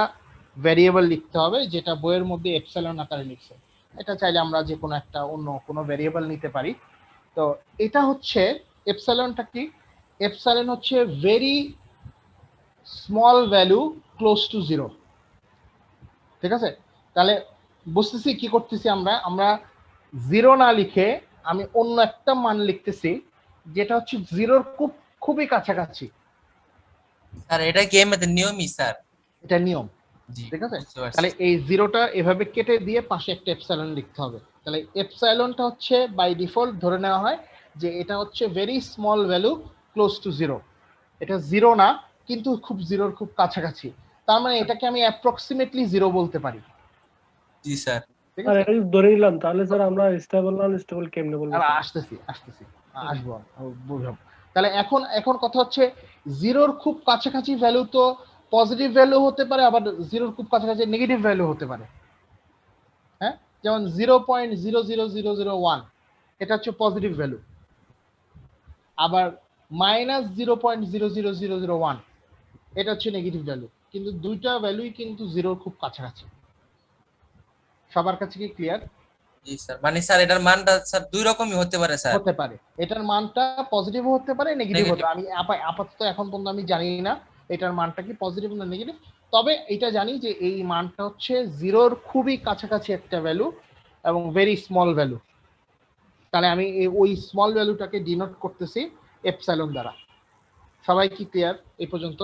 ভ্যারিয়েবল লিখতে হবে, যেটা বইয়ের মধ্যে এপসাইলন আকারে লিখছে। এটা চাইলে আমরা যে কোনো একটা অন্য কোনো ভ্যারিয়েবল নিতে পারি। তো এটা হচ্ছে এপসাইলনটা কি? এপসাইলন হচ্ছে very small value close two 0। ঠিক আছে, তাহলে বুঝতেছি কি করতেছি আমরা 0 না লিখে আমি অন্য একটা মান লিখতেছি যেটা হচ্ছে 0-র খুবই কাছাকাছি। স্যার এটা কি এমএতে নিয়মই স্যার? এটা নিয়ম। জি, ঠিক আছে, বুঝতে পারছি। তাহলে এই 0টা এভাবে কেটে দিয়ে পাশে একটা এপসাইলন লিখতে হবে। তাহলে এপসাইলনটা হচ্ছে বাই ডিফল্ট ধরে নেওয়া হয় যে এটা হচ্ছে very small value close two 0। এটা 0 না, কিন্তু খুব 0-র খুব কাছাকাছি, তার মানে এটাকে আমি অ্যাপ্রক্সিমেটলি 0 বলতে পারি। জি স্যার। ঠিক আর আছে, এটা যদি ধরে নিলাম তাহলে স্যার আমরা স্টেবল না আনস্টেবল কেমনে বলবো? আর আসতেছি আসবো বুঝাবো। তাহলে এখন কথা হচ্ছে 0-র খুব কাছাকাছি ভ্যালু তো পজিটিভ ভ্যালু হতে পারে, আবার 0-র খুব কাছাকাছি নেগেটিভ ভ্যালু হতে পারে। হ্যাঁ, যেমন 0.00001 এটা হচ্ছে পজিটিভ ভ্যালু, আবার -0.00001 এটা হচ্ছে নেগেটিভ ভ্যালু, কিন্তু দুইটা ভ্যালুই কিন্তু 0-র খুব কাছাকাছি। সবার কাছে কি ক্লিয়ার? জি স্যার, মানে স্যার এটার মানটা স্যার দুই রকমই হতে পারে স্যার। হতে পারে, এটার মানটা পজিটিভ হতে পারে, নেগেটিভ হতে পারে। আমি আপাতত এখন পর্যন্ত আমি জানি না এটার মানটা কি পজিটিভ না নেগেটিভ, তবে এটা জানি যে এই মানটা হচ্ছে 0-র খুবই কাছাকাছি একটা ভ্যালু এবং ভেরি স্মল ভ্যালু। তাহলে আমি ওই স্মল ভ্যালুটাকে ডিনোট করতেছি এপসাইলন দ্বারা। সবাই কি ক্লিয়ার এই পর্যন্ত?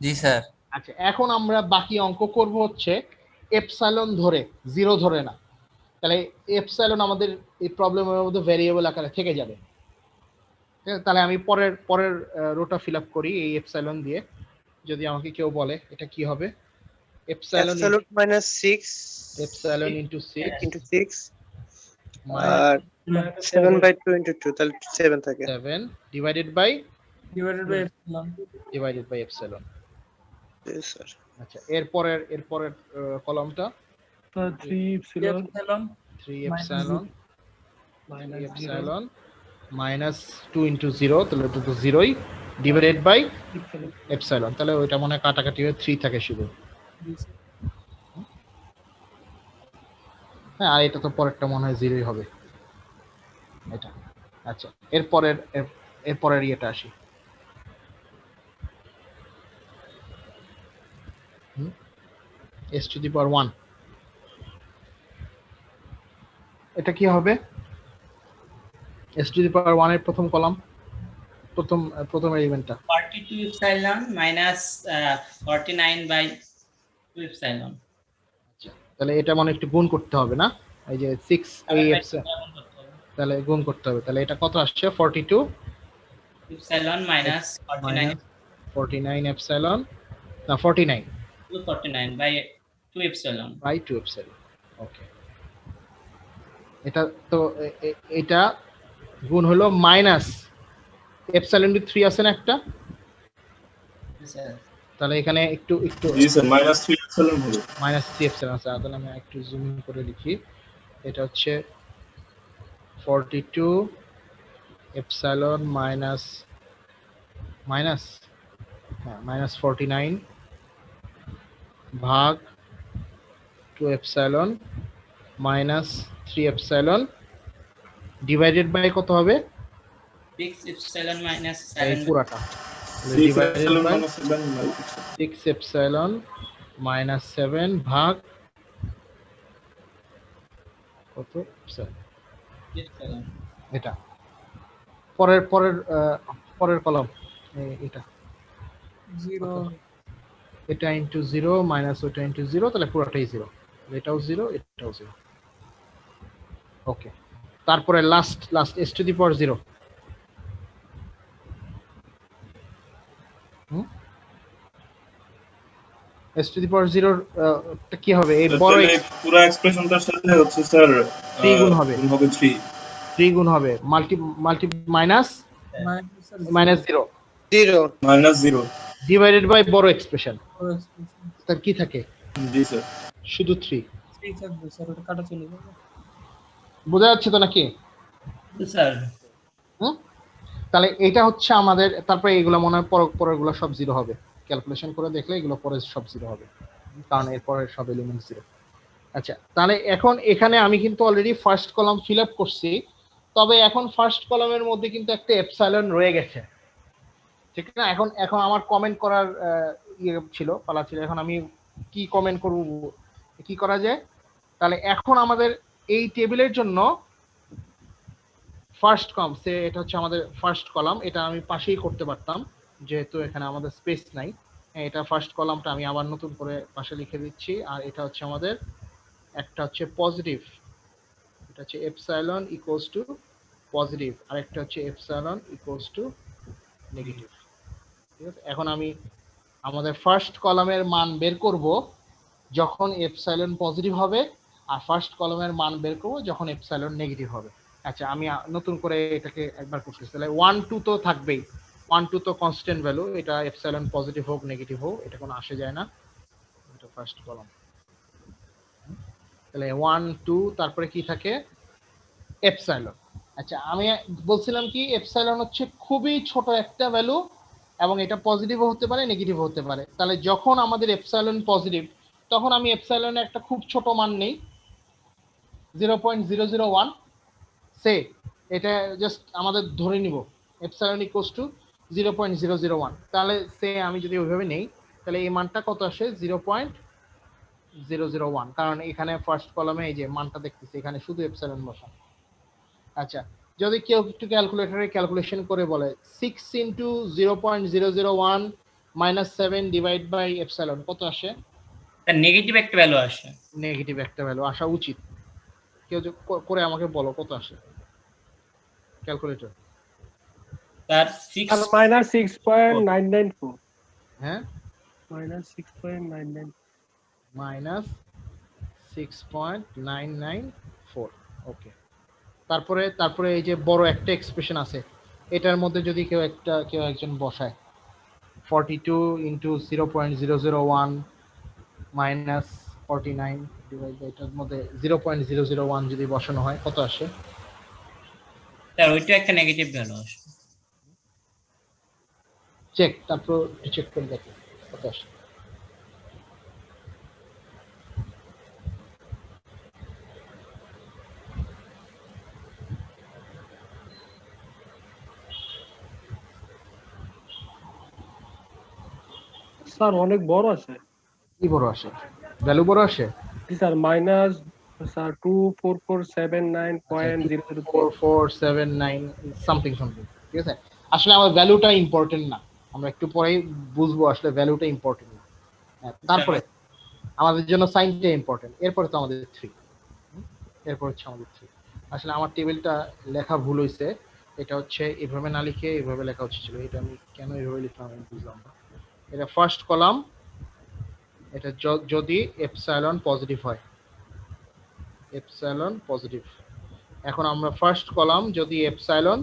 জি স্যার। আচ্ছা, এখন আমরা বাকি অঙ্ক করব হচ্ছে এপসাইলন ধরে, জিরো ধরে না। তাহলে এপসাইলন আমাদের এই প্রবলেমের মধ্যে ভেরিয়েবল আকারে থেকে যাবে। ঠিক আছে, তাহলে আমি পরের রোটা ফিল আপ করি এই এপসাইলন দিয়ে। যদি আমাকে কেউ বলে এটা কি হবে, epsilon absolute minus 6 epsilon into 6 into 6 minus আর 7/2 into 2 তাহলে 7 থাকে। 7 divided by divided by epsilon. Epsilon. Yes, sir. আচ্ছা, এরপরের কলামটা স্যার 3 epsilon 3 epsilon minus 0 epsilon minus 2 into 0, তাহলে এটা তো 0ই ডিভাইডেড বাই ইপসিলন। এপসাইলন। তাহলে ওইটা মনে হয় কাটাকাটি হয়ে 3 থাকে শুধু। হ্যাঁ, আর এটা তো পরেরটা মনে হয় 0ই হবে এটা। আচ্ছা, এরপরের ইয়েটা আসি। s to the power 1, এটা কি হবে? s to the power 1 এর প্রথম কলাম, প্রথম এলিমেন্টটা 42 ইপসিলন মাইনাস 49/2 ইপসিলন। তাহলে এটা মানে একটু গুণ করতে হবে না? এই যে 6 এই এপসাইলন, তাহলে গুণ করতে হবে। তাহলে এটা কত আসছে? 42 ইপসিলন মাইনাস 49 এপসাইলন, না 49 249/2 ইপসিলন। By 2 epsilon. ওকে, এটা তো এটা গুণ হলো মাইনাস এপসাইলন 3 আছে না একটা, তাহলে এখানে একটু জি স্যার -3 এপসিলন হবে। -3 এপসাইলন আছে। তাহলে আমি একটু জুম ইন করে লিখি। এটা হচ্ছে 42 এপসাইলন মাইনাস 49 ভাগ 2 epsilon minus 3 epsilon divided by কত হবে? 6 ইপসিলন মাইনাস এই 7 পুরাটা 6 divided epsilon by minus 7 6 epsilon minus 7 ভাগ কত এপসাইলন, ইপসিলন। এটা পরের কলাম এটা 0 এটা ইনটু 0 মাইনাস ওটা ইনটু 0, তাহলে পুরোটাই 0, এটাও 0 এটাও 0। ওকে, তারপরে last s to the power 0, s to the power 0 টা কি হবে? এই বড় তাহলে পুরো এক্সপ্রেশনটার সাথে হচ্ছে স্যার 3 গুণ হবে, 3 গুণ হবে মাল্টি মাইনাস 0 -0 ডিভাইডেড বাই বড় এক্সপ্রেশন, তার কি থাকে? জি স্যার শুধু 3 থাকবে স্যার, ওটা কাটা চলে যাবে। বোঝা যাচ্ছে তো নাকি? স্যার তাহলে এটা হচ্ছে আমাদের, তারপরে এগুলো মনে হয় পরেরগুলো সব 0 হবে। ক্যালকুলেশন করে দেখলে এগুলো পরে সব 0 হবে, কারণ এরপরের সব এলিমেন্ট 0। আচ্ছা, তাহলে এখন এখানে আমি কিন্তু already first column fill up করছি, তবে এখন ফার্স্ট কলামের মধ্যে কিন্তু একটা এপসাইলন রয়ে গেছে, ঠিক না? এখন আমার কমেন্ট করার পালা ছিল। এখন আমি কি কমেন্ট করব, কি করা যায়? তাহলে এখন আমাদের এই টেবিলের জন্য ফার্স্ট কলাম, এটা হচ্ছে আমাদের ফার্স্ট কলাম, এটা আমি পাশেই করতে পারতাম যেহেতু এখানে আমাদের স্পেস নাই। এটা ফার্স্ট কলামটা আমি আবার নতুন করে পাশে লিখে দিচ্ছি। আর এটা হচ্ছে আমাদের একটা হচ্ছে পজিটিভ, এটা হচ্ছে এপসাইলন ইকুয়ালস টু পজিটিভ, আর একটা হচ্ছে এপসাইলন ইকুয়ালস টু নেগেটিভ। ঠিক আছে, এখন আমি আমাদের ফার্স্ট কলামের মান বের করব যখন এপসাইলন পজিটিভ হবে, আর ফার্স্ট কলামের মান বের করব যখন এপসাইলন নেগেটিভ হবে। আচ্ছা, আমি নতুন করে এটাকে একবার করতেছি। তাহলে 1 2 তো থাকবেই, 1 2 তো কনস্ট্যান্ট ভ্যালু, এটা এপসাইলন পজিটিভ হোক নেগেটিভ হোক এটা কোনো আসে যায় না। এটা ফার্স্ট কলাম, তাহলে 1 2 তারপরে কি থাকে? এপসাইলন। আচ্ছা, আমি বলছিলাম কি এপসাইলন হচ্ছে খুবই ছোট একটা ভ্যালু, এবং এটা পজিটিভও হতে পারে নেগেটিভও হতে পারে। তাহলে যখন আমাদের এপসাইলন পজিটিভ, তখন আমি এপসাইলনের একটা খুব ছোট মান নেই 0.001, সে এটা জাস্ট আমাদের ধরে নিব এপসাইলন ইকুয়ালস টু 0.001। তাহলে সে আমি যদি ওইভাবে নেই, তাহলে এই মানটা কত আসে? 0.001, কারণ এখানে ফার্স্ট কলামে এই যে মানটা দেখতেছি এখানে শুধু এপসাইলন বসা। আচ্ছা, যদি কেউ একটু ক্যালকুলেটরে ক্যালকুলেশন করে বলে 6 × 0.001 -7 ডিভাইড বাই এপসাইলন কত আসে? তার নেগেটিভ একটা ভ্যালু আসে। নেগেটিভ একটা ভ্যালু আসা উচিত। কেউ যে করে আমাকে বলো কত আসে ক্যালকুলেটর। তার আর 6 -6.994 হ্যাঁ -6.994 -6.994 ওকে। তারপরে এই যে বড় একটা এক্সপ্রেশন আছে, এটার মধ্যে যদি কেউ একজন বসায় 42 ইন্টু 0.001 মাইনাস 49 ডিভাইড বাই এটার মধ্যে 0.001 যদি বসানো হয় কত আসে? তার ওইটা একটা নেগেটিভ ভ্যালু আসে। চেক, তারপর চেক করে দেখো কত আসে। স্যার অনেক বড় আছে। কি বড় আসে? ভ্যালু বড় আসে? জি sir minus sir 24479.003 4479 something something, ঠিক আছে। আসলে আমার ভ্যালুটা ইম্পর্টেন্ট না, আমরা একটু পরেই বুঝবো আসলে ভ্যালুটা ইম্পর্টেন্ট না। তারপরে আমাদের জন্য সাইনটা ইম্পর্টেন্ট, এরপরে তো আমাদের 3, এরপর হচ্ছে আমাদের 3। আসলে আমার টেবিলটা লেখা ভুল হয়েছে, এটা হচ্ছে এভাবে না লিখে এভাবে লেখা উচিত ছিল, এটা আমি কেন এভাবে লিখলাম আমি বুঝলাম না। এটা ফার্স্ট কলাম, এটা যদি এপসাইলন পজিটিভ হয়, এপসাইলন পজিটিভ। এখন আমরা ফার্স্ট কলাম যদি এপসাইলন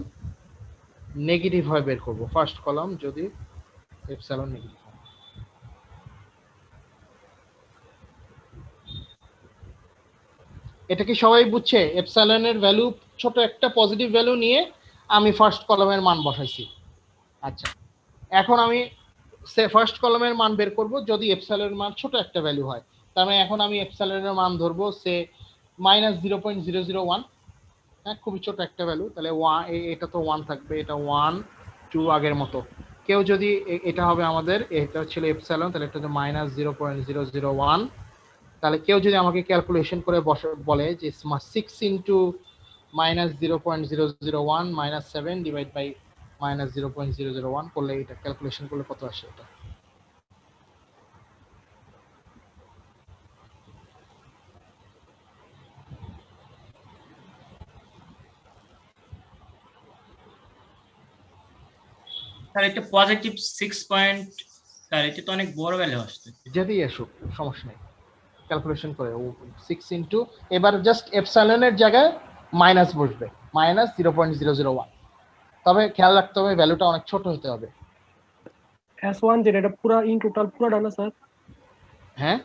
নেগেটিভ হয় বের করব, ফার্স্ট কলাম যদি এপসাইলন নেগেটিভ হয়। এটা কি সবাই বুঝছে? এপসাইলনের ভ্যালু ছোট একটা পজিটিভ ভ্যালু নিয়ে আমি ফার্স্ট কলামের মান বসাইছি। আচ্ছা, এখন আমি ফার্স্ট কলামের মান বের করব যদি এপসাইলনের মান ছোট একটা ভ্যালু হয়, তার মানে এখন আমি এপসাইলনের মান ধরবো সে -0.001, হ্যাঁ খুবই ছোট একটা ভ্যালু, তাহলে এটা তো 1 থাকবে, এটা 1 2 আগের মতো। কেউ যদি এটা হবে আমাদের, এটা ছিল এপসাইলন, তাহলে এটা হচ্ছে -0.001। তাহলে কেউ যদি আমাকে ক্যালকুলেশন করে বলে যে 6 ইন্টু -0.001 -7 ডিভাইড বাই -0.001 করলে এটা ক্যালকুলেশন করলে কত আসে? এটা স্যার এটা পজিটিভ 6 পয়েন্ট, স্যার এটা তো অনেক বড় ভ্যালু আসছে। যদি আসুক সমস্যা নেই, ক্যালকুলেশন করে 6 ইন্টু, এবার জাস্ট এপসাইলনের জায়গায় মাইনাস বসবে, -0.001। তবে খেয়াল রাখতে হবে ভ্যালুটা অনেক ছোট হতে হবে। S1 যেটা এটা পুরো ইন টোটাল পুরোটা না স্যার? হ্যাঁ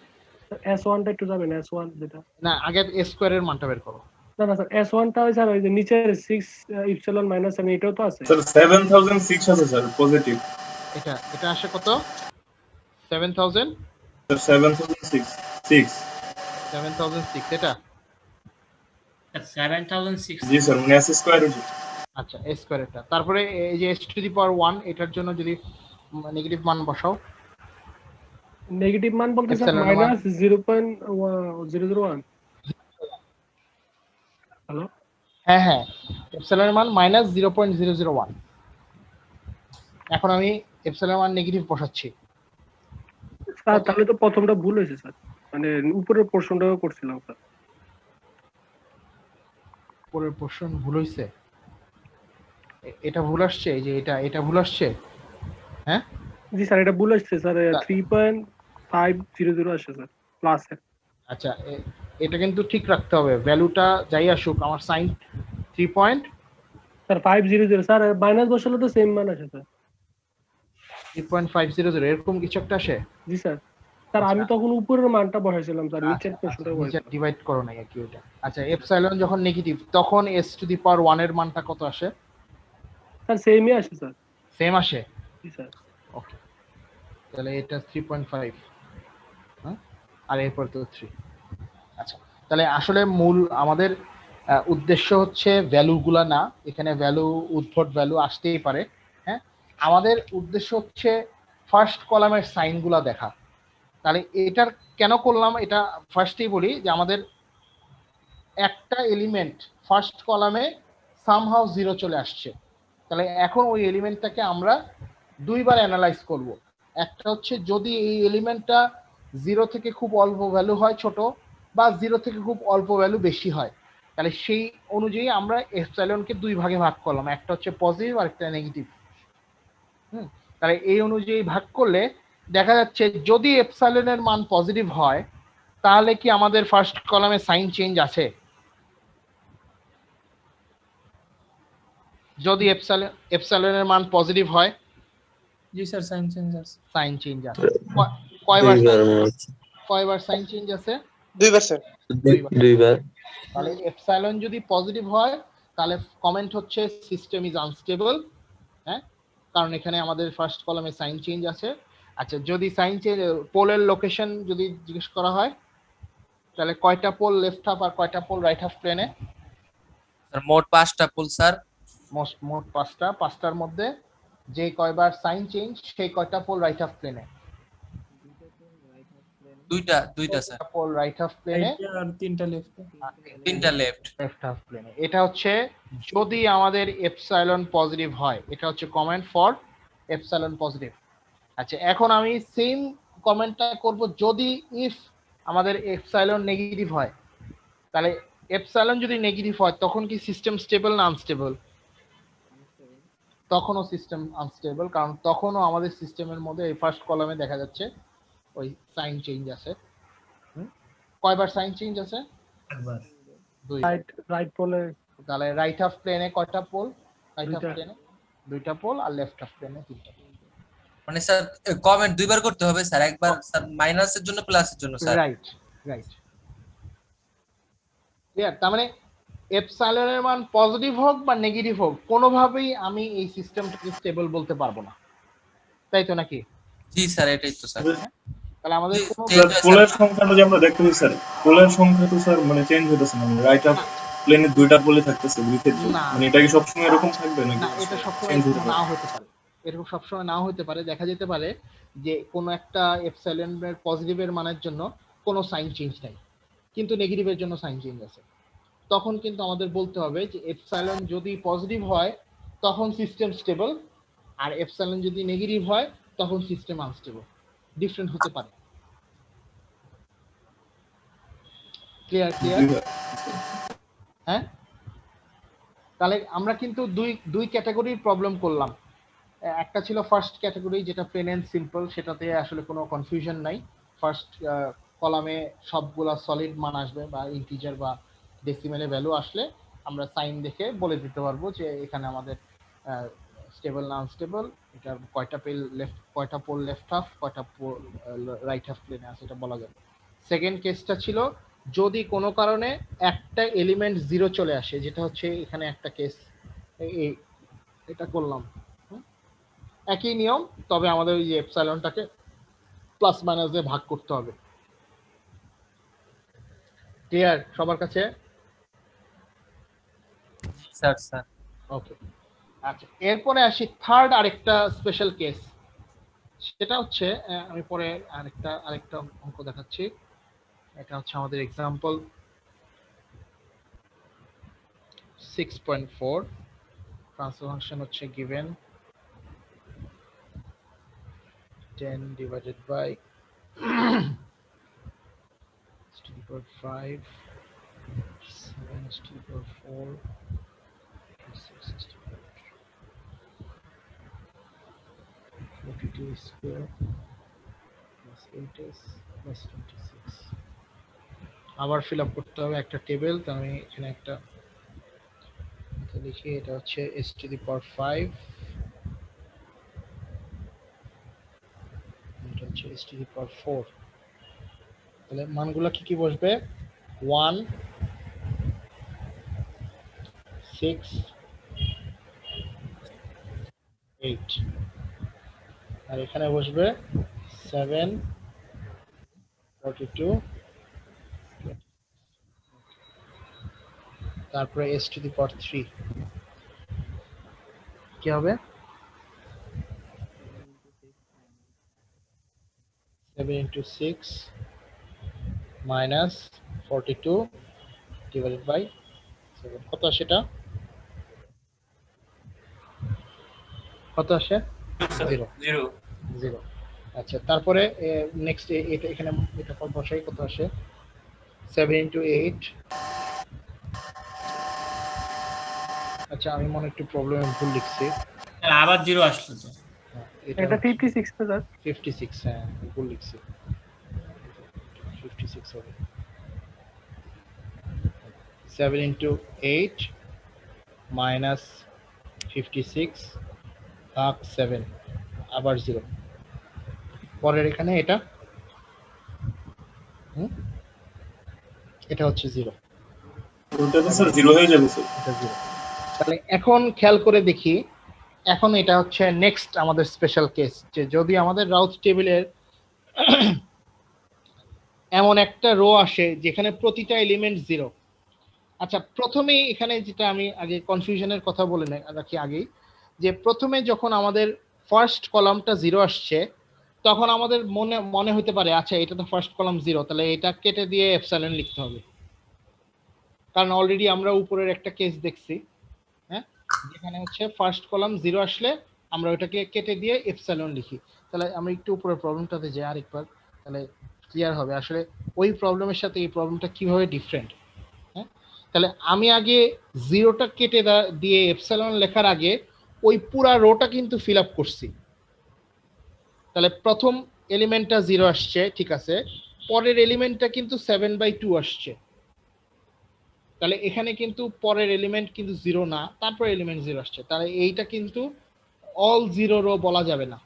S1 টা একটু যাবেন, S1 যেটা। না, আগে a স্কয়ারের মানটা বের করো। না না স্যার S1 টা ওই স্যার ওই যে নিচের 6 ইপসিলন মাইনাস আমি এটাও তো আছে। স্যার 7006 আছে স্যার পজিটিভ। এটা আসে কত? 7000, স্যার 7006 7006 এটা। স্যার 7006 জি স্যার, মানে s স্কয়ার। আচ্ছা a স্কয়ারটা, তারপরে এই যে s টু দি পাওয়ার 1 এটার জন্য যদি নেগেটিভ মান বসাও, নেগেটিভ মান বলতে স্যার Epsilon মাইনাস 0.001। হ্যালো হ্যাঁ হ্যাঁ, এপসাইলনের মান -0.001। এখন আমি এপসাইলনের মান নেগেটিভ বসাচ্ছি। স্যার তাহলে তো প্রথমটা ভুল হয়েছে স্যার, মানে উপরের পোরশনটাও করছিলাম স্যার। পরের পোরশন ভুল হইছে, এটা ভুল আসছে, এই যে এটা ভুল আসছে। হ্যাঁ জি স্যার এটা ভুল আসছে স্যার, 3.500 আসছে স্যার প্লাস। আচ্ছা, এটা কিন্তু ঠিক রাখতে হবে, ভ্যালুটা যাই আসুক আমার সাইন 3.3.500 স্যার 500 স্যার মাইনাস বসালে তো সেম মান আসে স্যার। এরকম কিছু একটা আসে। জি স্যার, স্যার আমি তখন উপরের মানটা বসাইছিলাম স্যার, নিচের পোরশনটা নিচে বসাইছিলাম। ডিভাইড করো না কি ওটা। আচ্ছা, এপসাইলন যখন নেগেটিভ তখন s টু দি পাওয়ার 1 এর মানটা কত আসে? স্যার সেমই আসে স্যার। সেম আসে, জি স্যার। ওকে। তাহলে এটা 3.5, হ্যাঁ, আর এরপর তো 3। আচ্ছা, তাহলে আসলে মূল আমাদের উদ্দেশ্য হচ্ছে ভ্যালুগুলা না, এখানে ভ্যালু উদ্ভট ভ্যালু আসতেই পারে, হ্যাঁ। আমাদের উদ্দেশ্য হচ্ছে ফার্স্ট কলামের সাইনগুলা দেখা। তাহলে এটার কেন করলাম এটা ফার্স্টেই বলি যে আমাদের একটা এলিমেন্ট ফার্স্ট কলামে সামহাউ 0 চলে আসছে, তাহলে এখন ওই এলিমেন্টটাকে আমরা দুইবার অ্যানালাইজ করব। একটা হচ্ছে যদি এই এলিমেন্টটা 0 থেকে খুব অল্প ভ্যালু হয় ছোট, বা 0 থেকে খুব অল্প ভ্যালু বেশি হয়, তাহলে সেই অনুযায়ী আমরা এপসাইলনকে দুই ভাগে ভাগ করলাম, একটা হচ্ছে পজিটিভ আর একটা নেগেটিভ। তাহলে এই অনুযায়ী ভাগ করলে দেখা যাচ্ছে যদি এপসাইলনের মান পজিটিভ হয় তাহলে কি আমাদের ফার্স্ট কলামে সাইন চেঞ্জ আছে? যদি এপসাইলনের মান পজিটিভ হয় জি স্যার সাইন চেঞ্জ আছে। সাইন চেঞ্জ আছে। কয়বার সাইন চেঞ্জ আছে? 2 বার স্যার। দুইবার। তাহলে এপসাইলন যদি পজিটিভ হয় তাহলে কমেন্ট হচ্ছে সিস্টেম ইজ আনস্টেবল, হ্যাঁ, কারণ এখানে আমাদের ফার্স্ট কলামে সাইন চেঞ্জ আছে। আচ্ছা, যদি সাইন চেঞ্জ পোলের লোকেশন যদি জিজ্ঞেস করা হয় তাহলে কয়টা পোল লেফট হাফ আর কয়টা পোল রাইট হাফ প্লেনে? স্যার মোট 5টা পোল স্যার। মোট 5টা। 5টার মধ্যে যে কয়বার সাইন চেঞ্জ সেই কয়টা পোল রাইট হাফ প্লেনে? দুইটা স্যার। পোল রাইট হাফ প্লেনে আর 3টা লেফট। 3টা লেফট হাফ প্লেনে। এটা হচ্ছে যদি আমাদের এপসাইলন পজিটিভ হয়, এটা হচ্ছে কমেন্ট ফর এপসাইলন পজিটিভ। আচ্ছা, এখন আমি সেম কমেন্টটা করব যদি ইফ আমাদের এপসাইলন নেগেটিভ হয়। তাহলে এপসাইলন যদি নেগেটিভ হয় তখন কি সিস্টেম স্টেবল না আনস্টেবল? তখনও সিস্টেম আনস্টেবল, কারণ তখনও আমাদের সিস্টেমের মধ্যে এই ফার্স্ট কলামে দেখা যাচ্ছে ওই সাইন চেঞ্জ আছে। কয়বার সাইন চেঞ্জ আছে? একবার। রাইট পোলে। তাহলে রাইট হাফ প্লেনে কয়টা পোল? রাইট হাফ 2টা। প্লেনে 2টা পোল, আর লেফট হাফ প্লেনে 3টা। মানে স্যার কমেন্ট দুইবার করতে হবে স্যার, একবার স্যার মাইনাসের জন্য প্লাসের জন্য স্যার। রাইট। ক্লিয়ার? তার মানে এপসাইলনের মান পজিটিভ হোক বা নেগেটিভ হোক কোনোভাবেই আমি এই সিস্টেমটাকে স্টেবল বলতে পারবো না, তাই তো নাকি? জি স্যার এটাই তো স্যার। তাহলে আমাদের কোনো পোলের সংখ্যাটা যে আমরা দেখতেছি স্যার, পোলের সংখ্যা তো স্যার মানে চেঞ্জ হইতেছে না, রাইট হাফ প্লেনে 2টা পোলে থাকতেছে দুই ক্ষেত্রে, মানে এটা কি সবসময় এরকম থাকবে নাকি? না, এটা সবসময় নাও হতে পারে। এরকম সবসময় নাও হতে পারে। দেখা যেতে পারে যে কোনো একটা এপসাইলনের পজিটিভের মানের জন্য কোনো সাইন চেঞ্জ নাই, কিন্তু নেগেটিভের জন্য সাইন চেঞ্জ আছে। তখন কিন্তু আমাদের বলতে হবে যে এপসাইলন যদি পজিটিভ হয় তখন সিস্টেম স্টেবল, আর এপসাইলন যদি নেগেটিভ হয় তখন সিস্টেম আনস্টেবল। ডিফারেন্ট হতে পারে। ক্লিয়ার? হ্যাঁ, তাহলে আমরা কিন্তু দুই ক্যাটাগরির প্রবলেম করলাম। একটা ছিল ফার্স্ট ক্যাটাগরি যেটা প্লেন এন্ড সিম্পল, সেটাতে আসলে কোনো কনফিউশন নাই। ফার্স্ট কলামে সবগুলা সলিড মান আসবে বা ইন্টিজার বা ডেসিমেলে ভ্যালু আসলে আমরা সাইন দেখে বলে দিতে পারবো যে এখানে আমাদের স্টেবল না আনস্টেবল, এটা কয়টা পোল লেফট হাফ, কয়টা পোল রাইট হাফ প্লেনে আছে, এটা বলা যাবে। সেকেন্ড কেসটা ছিল যদি কোনো কারণে একটা এলিমেন্ট 0 চলে আসে, যেটা হচ্ছে এখানে একটা কেস, এটা করলাম। একই নিয়ম, তবে আমাদের ওই যে এপসাইলনটাকে প্লাস মাইনাস দিয়ে ভাগ করতে হবে। ক্লিয়ার সবার কাছে? Sir okay. আচ্ছা, এরপরে আসি থার্ড আরেকটা স্পেশাল কেস। সেটা হচ্ছে আমি পরে আরেকটা অঙ্ক দেখাচ্ছি। এটা হচ্ছে আমাদের এক্সাম্পল 6.4। ট্রান্সফার ফাংশন হচ্ছে given 10 divided by s to the power 5, 7 s to the power 4, 6 s to the power 42 square plus 8s plus 26। আবার ফিল আপ করতে হবে একটা টেবিল। তো আমি এখানে একটা লিখি, এটা হচ্ছে s to the power 5, এটা হচ্ছে s to the power 4। তাহলে মানগুলো কি বসবে? 1, 6, 8, আর এখানে বসবে 7, 42, তারপরে s to the power 3 কি হবে? 7 into 6 minus 42 divided by 7। কত আসে এটা? কত আসে? 0। আচ্ছা, তারপরে নেক্সট এটা এখানে এটা বসাই, কত আসে 7 into 8। আচ্ছা, আমি মনে একটু প্রবলেম ভুল লিখছি। স্যার আবার 0 আসলো তো। এটা 56 তো স্যার 56, হ্যাঁ ভুল লিখছি, 56 হবে। 7 into 8 minus 56 ভাগ 7 আবার 0। পরের এখানে এটা এটা হচ্ছে 0, ওটা তো স্যার 0 হয়ে যাবে স্যার। এটা 0। তাহলে এখন খেয়াল করে দেখি, এখন এটা হচ্ছে নেক্সট আমাদের স্পেশাল কেস, যে যদি আমাদের রাউথ টেবিলের এমন একটা রো আসে যেখানে প্রতিটা এলিমেন্ট 0। আচ্ছা, প্রথমেই এখানে যেটা আমি আগে কনফিউশনের কথা বলে রাখি আগেই, যে প্রথমে যখন আমাদের ফার্স্ট কলামটা 0 আসছে, তখন আমাদের মনে হতে পারে আচ্ছা এটা তো ফার্স্ট কলাম 0, তাহলে এটা কেটে দিয়ে এপসাইলন লিখতে হবে, কারণ অলরেডি আমরা উপরের একটা কেস দেখছি, হ্যাঁ, যেখানে হচ্ছে ফার্স্ট কলাম 0 আসলে আমরা ওটাকে কেটে দিয়ে এপসাইলন লিখি। তাহলে আমরা একটু উপরের প্রবলেমটাতে যাই আরেকবার, তাহলে ক্লিয়ার হবে আসলে ওই প্রবলেমের সাথে এই প্রবলেমটা কিভাবে ডিফারেন্ট। হ্যাঁ, তাহলে আমি আগে 0টা কেটে দিয়ে এপসাইলন লেখার আগে ওই পুরা রোটা কিন্তু ফিল আপ করছি। তাহলে প্রথম এলিমেন্টটা 0 আসছে, ঠিক আছে, পরের এলিমেন্টটা কিন্তু 7/2 আসছে। তাহলে এখানে কিন্তু পরের এলিমেন্ট কিন্তু 0 না, তারপর এলিমেন্ট 0 আসছে, তাহলে এইটা কিন্তু অল 0 রো বলা যাবে না,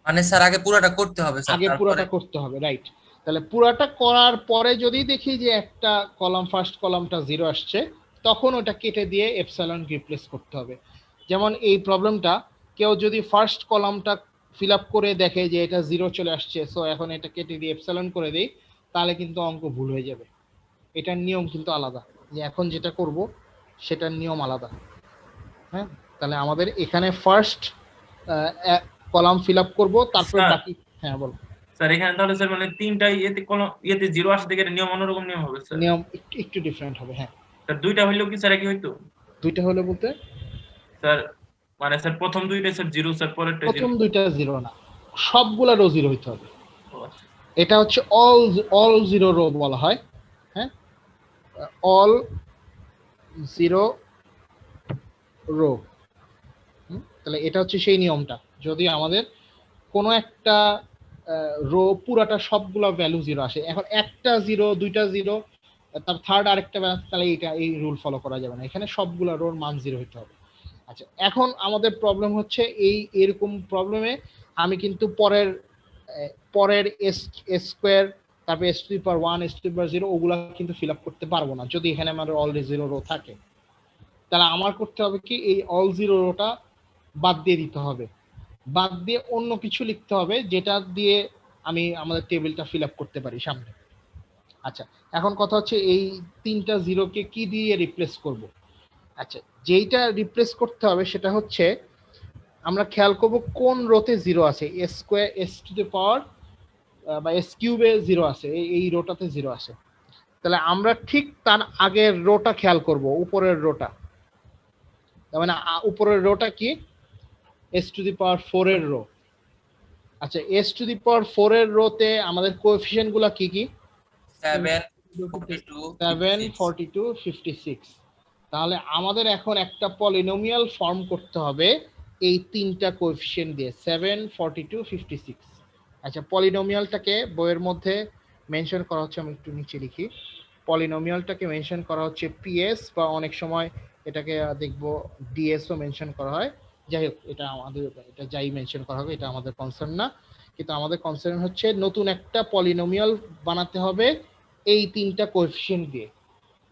মানে স্যার আগে পুরোটা করতে হবে স্যার, আগে তারপরে পুরাটা করতে হবে, রাইট। তাহলে পুরাটা করার পরে যদি দেখি যে একটা কলাম ফার্স্ট কলামটা 0 আসছে, তখন ওটা কেটে দিয়ে এপসাইলন রিপ্লেস করতে হবে। যেমন এই প্রবলেমটা কেউ যদি ফার্স্ট কলামটা ফিল আপ করে দেখে যে এটা 0 চলে আসছে, সো এখন এটা কেটে দিয়ে এপসাইলন করে দেই, তাহলে কিন্তু অঙ্ক ভুল হয়ে যাবে। এটার নিয়ম কিন্তু আলাদা, যে এখন যেটা করব সেটার নিয়ম আলাদা। হ্যাঁ, তাহলে আমাদের এখানে ফার্স্ট কলাম ফিল আপ করবো, তারপরে স্যার। বাকি, হ্যাঁ বল। স্যার এখানে তাহলে স্যার মানে তিনটা ইয়েতে কোন ইয়েতে 0 আসে থেকে নিয়ম অন্যরকম নিয়ম হবে স্যার। নিয়ম একটু ডিফারেন্ট হবে, হ্যাঁ। স্যার দুইটা হইলেও কি স্যার একই হইতো? দুইটা হলে বলতে স্যার মানে স্যার প্রথম দুইটা স্যার 0, স্যার পরেরটা 0। প্রথম দুইটা 0 না, সবগুলা রো 0 হইতে হবে। ও আচ্ছা। এটা হচ্ছে অল 0 রো বলা হয়, হ্যাঁ, অল 0 রো। তাহলে এটা হচ্ছে সেই নিয়মটা, যদি আমাদের কোনো একটা রো পুরাটা সবগুলা ভ্যালু 0 আসে, এখন একটা 0 দুইটা 0 তার থার্ড আরেকটা ব্যালেন্স, তাহলে এই রুল ফলো করা যাবে না, এখানে সবগুলা রোর মান 0 হইতে হবে। আচ্ছা, এখন আমাদের প্রবলেম হচ্ছে এরকম প্রবলেমে আমি কিন্তু পরের এস স্কোয়ার, তারপরে s to the power 1, s to the power 0 ওগুলা কিন্তু ফিল আপ করতে পারবো না যদি এখানে আমার অলরেডি 0 রো থাকে। তাহলে আমার করতে হবে কি, এই অল 0 রোটা বাদ দিয়ে দিতে হবে, বাদ দিয়ে অন্য কিছু লিখতে হবে যেটা দিয়ে আমি আমাদের টেবিলটা ফিল আপ করতে পারি সামনে। আচ্ছা, এখন কথা হচ্ছে এই তিনটা 0কে কি দিয়ে রিপ্লেস করব। আচ্ছা, যেইটা রিপ্লেস করতে হবে সেটা হচ্ছে আমরা খেয়াল করব কোন রোতে 0 আছে, s square s to the power বা s কিউবে 0 আছে, এই রোটাতে 0 আছে। তাহলে আমরা ঠিক তার আগের রোটা খেয়াল করব, উপরের রোটা, তার মানে উপরের রোটা কি, s টু দি পাওয়ার 4 এর রো। আচ্ছা, s টু দি পাওয়ার 4 এর রোতে আমাদের কোএফিসিয়েন্ট গুলা কি কি, 7 42 7 56 42 56। তাহলে আমাদের এখন একটা পলিনোমিয়াল ফর্ম করতে হবে এই তিনটা কোএফিসিয়েন্ট দিয়ে, 7 42 56। আচ্ছা, পলিনোমিয়ালটাকে বইয়ের মধ্যে মেনশন করা হচ্ছে, আমি একটু নিচে লিখি, পলিনোমিয়ালটাকে মেনশন করা হচ্ছে পিএস, বা অনেক সময় এটাকে দেখবো ডিএসও মেনশন করা হয়। যাই হোক, এটা আমাদের, এটা যাই মেনশন করা হবে এটা আমাদের কনসার্ন না, কিন্তু আমাদের কনসার্ন হচ্ছে নতুন একটা পলিনোমিয়াল বানাতে হবে এই তিনটা কোএফিসিয়েন্ট দিয়ে।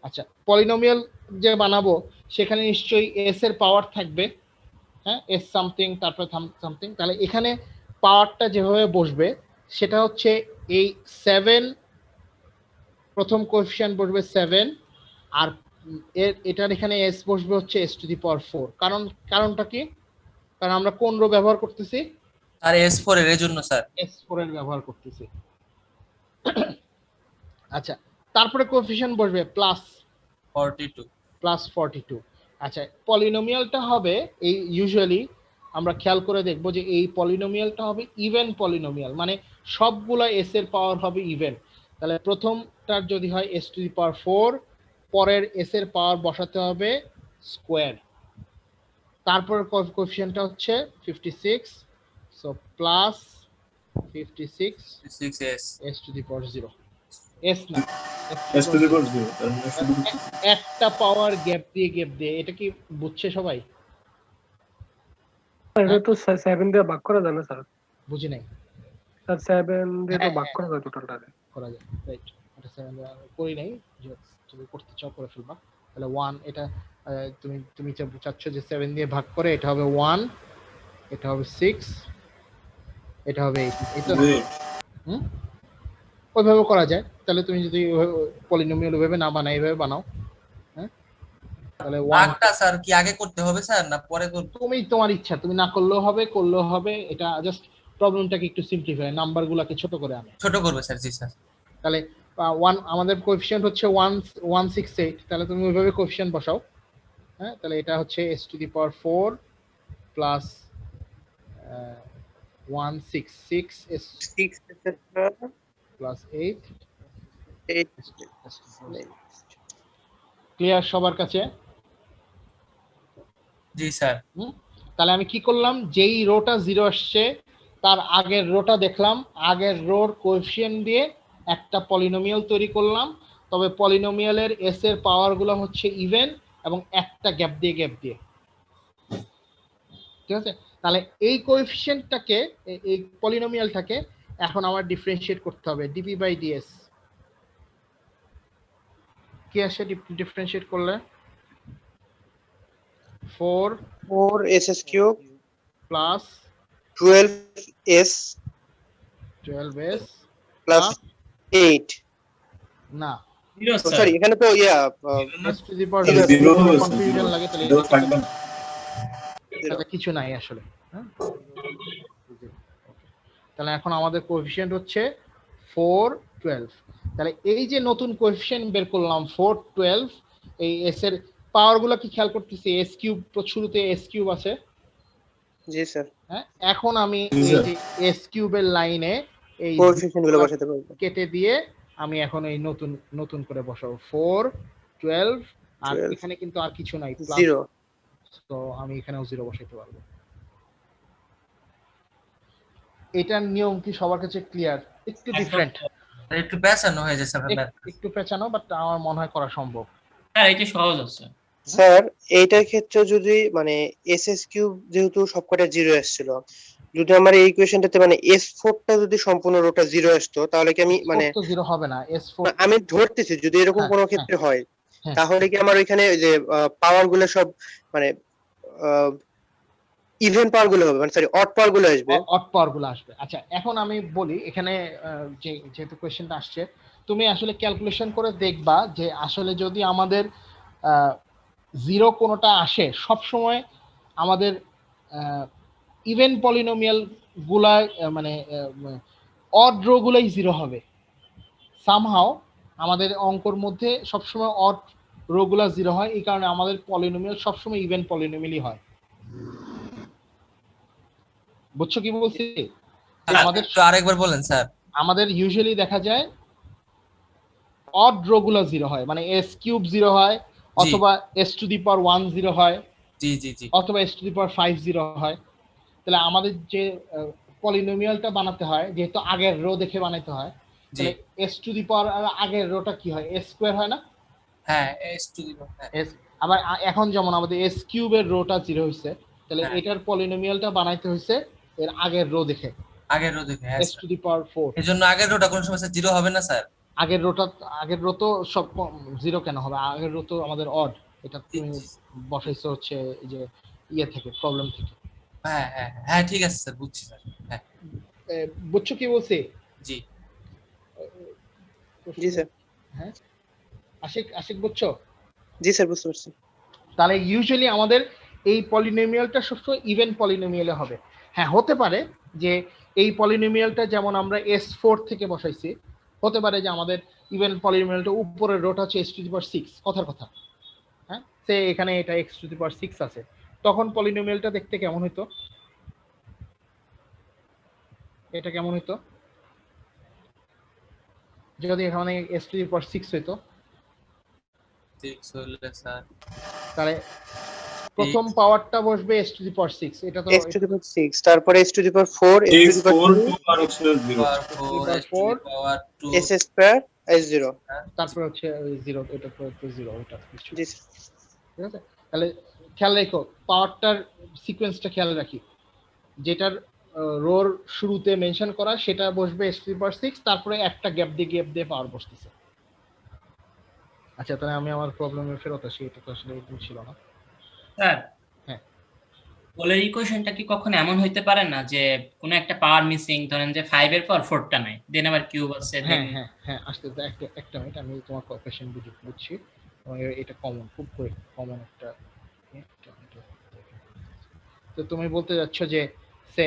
আচ্ছা, পলিনোমিয়াল যে বানাবো সেখানে নিশ্চয়ই এস এর পাওয়ার থাকবে, হ্যাঁ, এস সামথিং তারপর সামথিং। তাহলে এখানে পাওয়ারটা যেভাবে বসবে সেটা হচ্ছে এই 7, প্রথম কোএফিসিয়েন্ট বসবে 7, আর এটার এখানে এস বসবে হচ্ছে s টু দি পাওয়ার 4। কারণটা কি, কারণ আমরা কোন রো ব্যবহার করতেছি, আর S4 এর জন্য স্যার s4 এর ব্যবহার করতেছি। আচ্ছা, তারপরে কোএফিসিয়েন্ট বসবে প্লাস 42 42। আচ্ছা, পলিনোমিয়ালটা হবে এই ইউজুয়ালি আমরা খেয়াল করে দেখব যে এই পলিনোমিয়ালটা হবে ইভেন পলিনোমিয়াল, মানে সবগুলা এস এর পাওয়ার হবে ইভেন। তাহলে প্রথমটার যদি হয় এস টু দি পাওয়ার 4, পরের এস এর পাওয়ার বসাতে হবে স্কোয়ার, তারপর কোএফিসিয়েন্টটা হচ্ছে 56, so plus 56 6s S to the power 0, S না এস টু দি পাওয়ার 0 তার মানে শুধু একটা পাওয়ার গ্যাপ দিয়ে, এটা কি বুঝছে সবাই? এটা তো 7 দিয়ে ভাগ করা যায় না স্যার? বুঝি নাই। স্যার 7 দিয়ে তো হ্যাঁ, ভাগ করা যায় টোটালটাকে। করা যায়, রাইট। এটা 7 করি নাই, যে তুমি করতে চাও করে ফেলবা। তাহলে 1, এটা তুমি চাচ্ছ যে 7 দিয়ে ভাগ করে, এটা হবে 1, এটা হবে 6, এটা হবে 8, এটা ওইভাবে করা যায়। তাহলে তুমি যদি পলিনোমিয়াল ওইভাবে না বানাই, এইভাবে বানাও, হ্যাঁ, তাহলে 1 ভাগটা স্যার কি আগে করতে হবে স্যার না পরে করব? তুমি তোমার ইচ্ছা, তুমি না করলেও হবে, করলেও হবে। এটা জাস্ট প্রবলেমটাকে একটু সিম্পলিফাই, নাম্বারগুলোকে ছোট করে আনে। ছোট করবে স্যার? জি স্যার। তাহলে 1, আমাদের কোএফিসিয়েন্ট হচ্ছে 168, তাহলে তুমি ওইভাবে কোএফিসিয়েন্ট বসাও। হ্যাঁ, তাহলে এটা হচ্ছে s to the power 4 plus 166 s 6 plus 8। 8 clear সবার কাছে? জি স্যার। তাহলে আমি কি করলাম, যেই রোটা 0 আসছে তার আগের রোটা দেখলাম, আগের রোর কোএফিসিয়েন্ট দিয়ে একটা পলিনোমিয়াল তৈরি করলাম। তবে পলিনোমিয়ালের এস এর পাওয়ারগুলো হচ্ছে ইভেন এবং একটা গ্যাপ দিয়ে, ঠিক আছে? তাহলে এই কোএফিসিয়েন্টটাকে, এই পলিনোমিয়ালটাকে এখন আমার ডিফারেন্সিয়েট করতে হবে ডিপি বাই ডিএস। কি আসে ডিফারেন্সিয়েট করলে? 4s cube plus 12s 12s plus 8 না, জিরো স্যার। সরি এখানে তো s টু দি পাওয়ার তাহলে 0 হবে, কনফিউশন লাগে, তাহলে 0 থাকবে না। এটা কিছু নাই আসলে। হ্যাঁ, তাহলে এখন আমাদের কোএফিসিয়েন্ট হচ্ছে 4, 12। তাহলে এই যে নতুন কোএফিসিয়েন্ট বের করলাম 4, 12, এই এস এর পাওয়ারগুলো কি খেয়াল করতেছি? এস কিউব, শুরুতে এস কিউব আছে। জি স্যার হ্যাঁ, এখন আমি জি, এই স্যার। যে এস কিউবের লাইনে এই কোএফিসিয়েন্ট গুলো বসাতে পারবো। কেটে দিয়ে আমি এখন এই নতুন করে বসাবো 4, 12, আর 12 এখানে কিন্তু আর কিছু নাই, 0 তো আমি এখানেও 0 বসাইতে পারবো। এটার নিয়ম কি সবার কাছে ক্লিয়ার? একটু ডিফারেন্ট, একটু পেছানো হয়ে যাচ্ছে স্যার। একটু পেঁচানো, বাট আমার মনে হয় করা সম্ভব। স্যার এটা সহজ আছে। স্যার এইটার ক্ষেত্রে যদি মানে এসএস কিউব যেহেতু সবকটা 0 আসছিল, যদি আমার এই ইকুয়েশনটাতে মানে s4 টা যদি সম্পূর্ণ রোটা 0 আসতো তাহলে কি আমি মানে তো 0 হবে না, S4 আমি ধরতেছি যদি এরকম হ্যাঁ, কোনো হ্যাঁ, ক্ষেত্রে হয় হ্যাঁ। তাহলে কি আমার ওইখানে যে পাওয়ার গুলো সব মানে ইভেন পাওয়ার গুলো হবে, মানে সরি অড পাওয়ার গুলো আসবে। অড পাওয়ার গুলো আসবে। আচ্ছা, এখন আমি বলি এখানে যেহেতু কোয়েশ্চেনটা আসছে, তুমি আসলে ক্যালকুলেশন করে দেখবা যে আসলে যদি আমাদের 0 কোনোটা আসে, সব সময় আমাদের ইভেন পলিনোমিয়াল গুলা মানে অড রো গুলাই 0 হবে। সামহাও আমাদের অঙ্কর মধ্যে সবসময় অড রো গুলা 0 হয়, এই কারণে আমাদের পলিনোমিয়াল সবসময় ইভেন পলিনোমিয়ালই হয়। বুঝছো কি বলছি? আমাদের একটু আরেকবার বলেন স্যার। আমাদের ইউজুয়ালি দেখা যায় অড রো গুলো 0 হয়, মানে s কিউব 0 হয়, অথবা s টু দি পাওয়ার 1 0 হয়, জি জি জি। অথবা s টু দি পাওয়ার 5 0 হয়। তাহলে আমাদের যে পলিনোমিয়ালটা বানাতে হয়, যেহেতু আগের রো দেখে বানাতে হয়, তাহলে s টু দি পাওয়ার আগের রোটা কি হয়? s স্কয়ার হয় না? হ্যাঁ, s to the power. s আবার এখন যেমন আমাদের s কিউবের রোটা 0 হইছে, তাহলে এটার পলিনোমিয়ালটা বানাইতে হইছে এর আগের রো দেখে, আগের রো দেখে। হ্যাঁ s টু দি পাওয়ার 4। এজন্য আগের রোটা কোন সময় 0 হবে না স্যার? আগের রো তো সব 0 কেন হবে? আগের রো তো আমাদের অড, এটা তুমি বসাইছো হচ্ছে এই যে ইয়ে থেকে, প্রবলেম থেকে। হ্যাঁ হ্যাঁ হ্যাঁ, ঠিক আছে স্যার, বুঝছি স্যার। হ্যাঁ, বুঝছো কি বলছি? জি জি স্যার। হ্যাঁ, আশিক বুঝছো? জি স্যার বুঝতে পারছি। তাহলে ইউজুয়ালি আমাদের এই পলিনোমিয়ালটা সবসময় ইভেন পলিনোমিয়ালে হবে। হ্যাঁ, হতে পারে যে এই পলিনোমিয়ালটা যেমন আমরা S4 থেকে বসাইছি, হতে পারে যে আমাদের ইভেন পলিনোমিয়ালটা উপরের রোটা হচ্ছে x টু দি পাওয়ার 6, কথার কথা। হ্যাঁ, সে এখানে এটা x টু দি পাওয়ার 6 আছে, তখন পলিনোমিয়ালটা দেখতে কেমন হতো? এটা কেমন হইতো যদি এখানে s টু দি পাওয়ার 6 হইতো? 6 হলে স্যার তাহলে প্রথম পাওয়ারটা বসবে s টু দি পাওয়ার 6, এটা তো s to the power 6 তারপরে s to the power 4 s to the power 4 2 আর হচ্ছে 0 পাওয়ার 4 s to the power 2 s square s0। তারপর হচ্ছে 0, এটা তো 0 এটা কিছু জি ঠিক আছে। তাহলে খেয়াল রেখো পাওয়ারটার সিকোয়েন্সটা খেয়াল রাখি, যেটার রোর শুরুতে মেনশন করা সেটা বসবে s টু দি পাওয়ার 6, তারপরে একটা গ্যাপ দিয়ে পাওয়ার বসতেছে। আচ্ছা তাহলে আমি আমার প্রবলেমে ফেরত আসি, এটা তো আসলে এরকম ছিল না। স্যার হ্যাঁ। পোলার ইকুয়েশনটা কি কখনো এমন হইতে পারে না যে কোনো একটা পাওয়ার মিসিং, ধরেন যে 5 এর পর 4 টা নাই, দেন আবার কিউব আছে, দেন হ্যাঁ আসতে একটা মিনিট, আমি তোমার কোয়েশ্চেন বুঝছি এবং এটা কমন, খুব কমন একটা। তো তুমি বলতে যাচ্ছ যে সে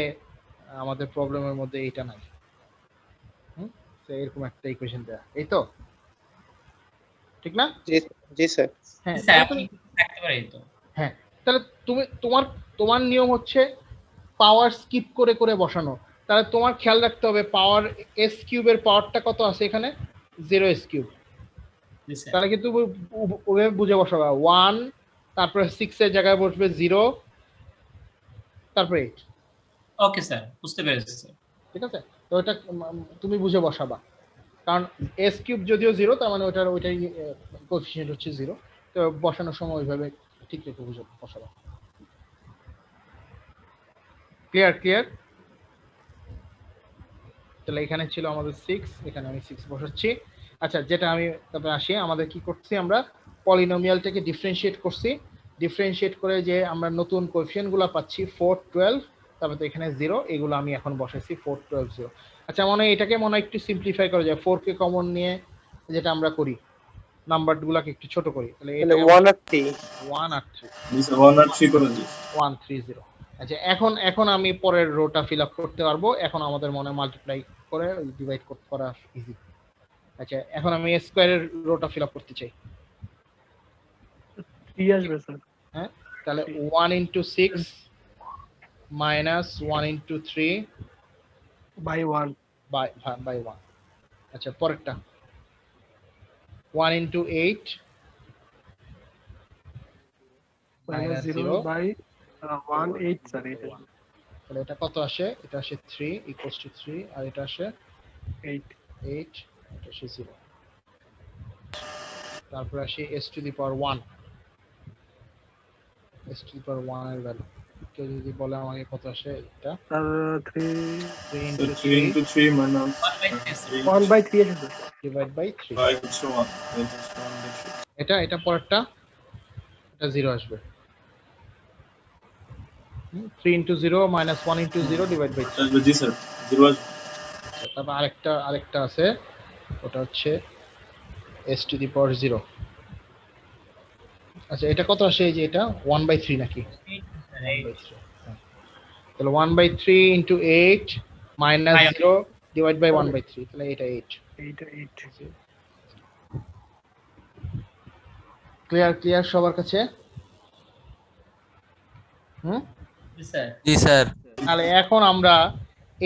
আমাদের প্রবলেমের মধ্যে এইটা নাই, তো এরকম একটা ইকুয়েশন দেয়া, এই তো ঠিক না? জি স্যার। হ্যাঁ স্যার তাহলে আপনি থাকতে পারে তো। হ্যাঁ তাহলে তুমি তোমার নিয়ম হচ্ছে পাওয়ার স্কিপ করে করে বসানো। তাহলে তোমার খেয়াল রাখতে হবে পাওয়ার s কিউবের পাওয়ারটা কত আছে এখানে, 0 s কিউব। জি স্যার। তাহলে কিন্তু ওভাবে বুঝে বসাবে 1, তারপরে 6 এর জায়গায় বসবে 0, তারপরে 8। ওকে স্যার, বুঝতে পেরেছি স্যার। ঠিক আছে, তো এটা তুমি বুঝে বসাবা, কারণ s কিউব যদিও 0 তার মানে ওইটাই কোএফিশিয়েন্ট হচ্ছে 0, তো বসানোর সময় ওইভাবে ঠিক রেখে বুঝে বসাবা। ক্লিয়ার? তাহলে এখানে ছিল আমাদের 6, এখানে আমি 6 বসাচ্ছি। আচ্ছা যেটা আমি তারপরে আসি, আমাদের কি করছি, আমরা পলিনোমিয়ালটাকে ডিফারেন্সিয়েট করছি, ডিফারেন্সিয়েট করে যে আমরা নতুন কোএফিশিয়েন্টগুলো পাচ্ছি 4, 12, তারপরে তো এখানে 0, এগুলো আমি এখন বসাইছি 4, 12, 0। আচ্ছা মনে হয় এটাকে একটু সিম্পলিফাই করা যায়, 4 কে কমন নিয়ে যেটা আমরা করি, নাম্বারগুলোকে একটু ছোট করি, তাহলে তাহলে এটাকে 1 আর 3 1 আর 3, জি স্যার 1 আর 3 করে দিই। 1 3 0। আচ্ছা এখন আমি পরের রোটা ফিল আপ করতে পারবো, এখন আমাদের মনে মাল্টিপ্লাই করে ডিভাইড করা ইজি। আচ্ছা এখন আমি স্কয়ারের রোটা ফিল আপ করতে চাই। 3 আসবে স্যার। হ্যাঁ তাহলে 1 into 6 minus 1 into 3 by 1 by 1। আচ্ছা পরেরটা 1 into 8 মাইনাস 0 বাই 1 8 স্যার। এটা তাহলে এটা কত আসে, এটা আসে 3 equals to 3, আর এটা আসে 8 8, এটা আসে 0। তারপর আসে s to the power 1, s to the power 1 এর ভ্যালু কেউ যদি বলে আমাকে কত আসে, এটা স্যার 3 তো into 3 into 3 minus 1 বাই 3 আসবে। divide by 3। 5 হচ্ছে 1, এটা হচ্ছে 1 by 3। এটা পরেরটা, এটা 0 আসবে। 3 into 0 minus 1 into 0 divide by 3। আসবে জি স্যার 0 আসবে। তারপর আরেকটা আছে, ওটা হচ্ছে s to the power 0। আচ্ছা এটা কত আসে, এই যে এটা 1 by 3 নাকি, 1 by 3, তাহলে 1 by 3 into 8 minus 0 divide by 1 by 3, তাহলে এটা 8। এইটা 8 ক্লিয়ার সবার কাছে? জি স্যার। জি স্যার। তাহলে এখন আমরা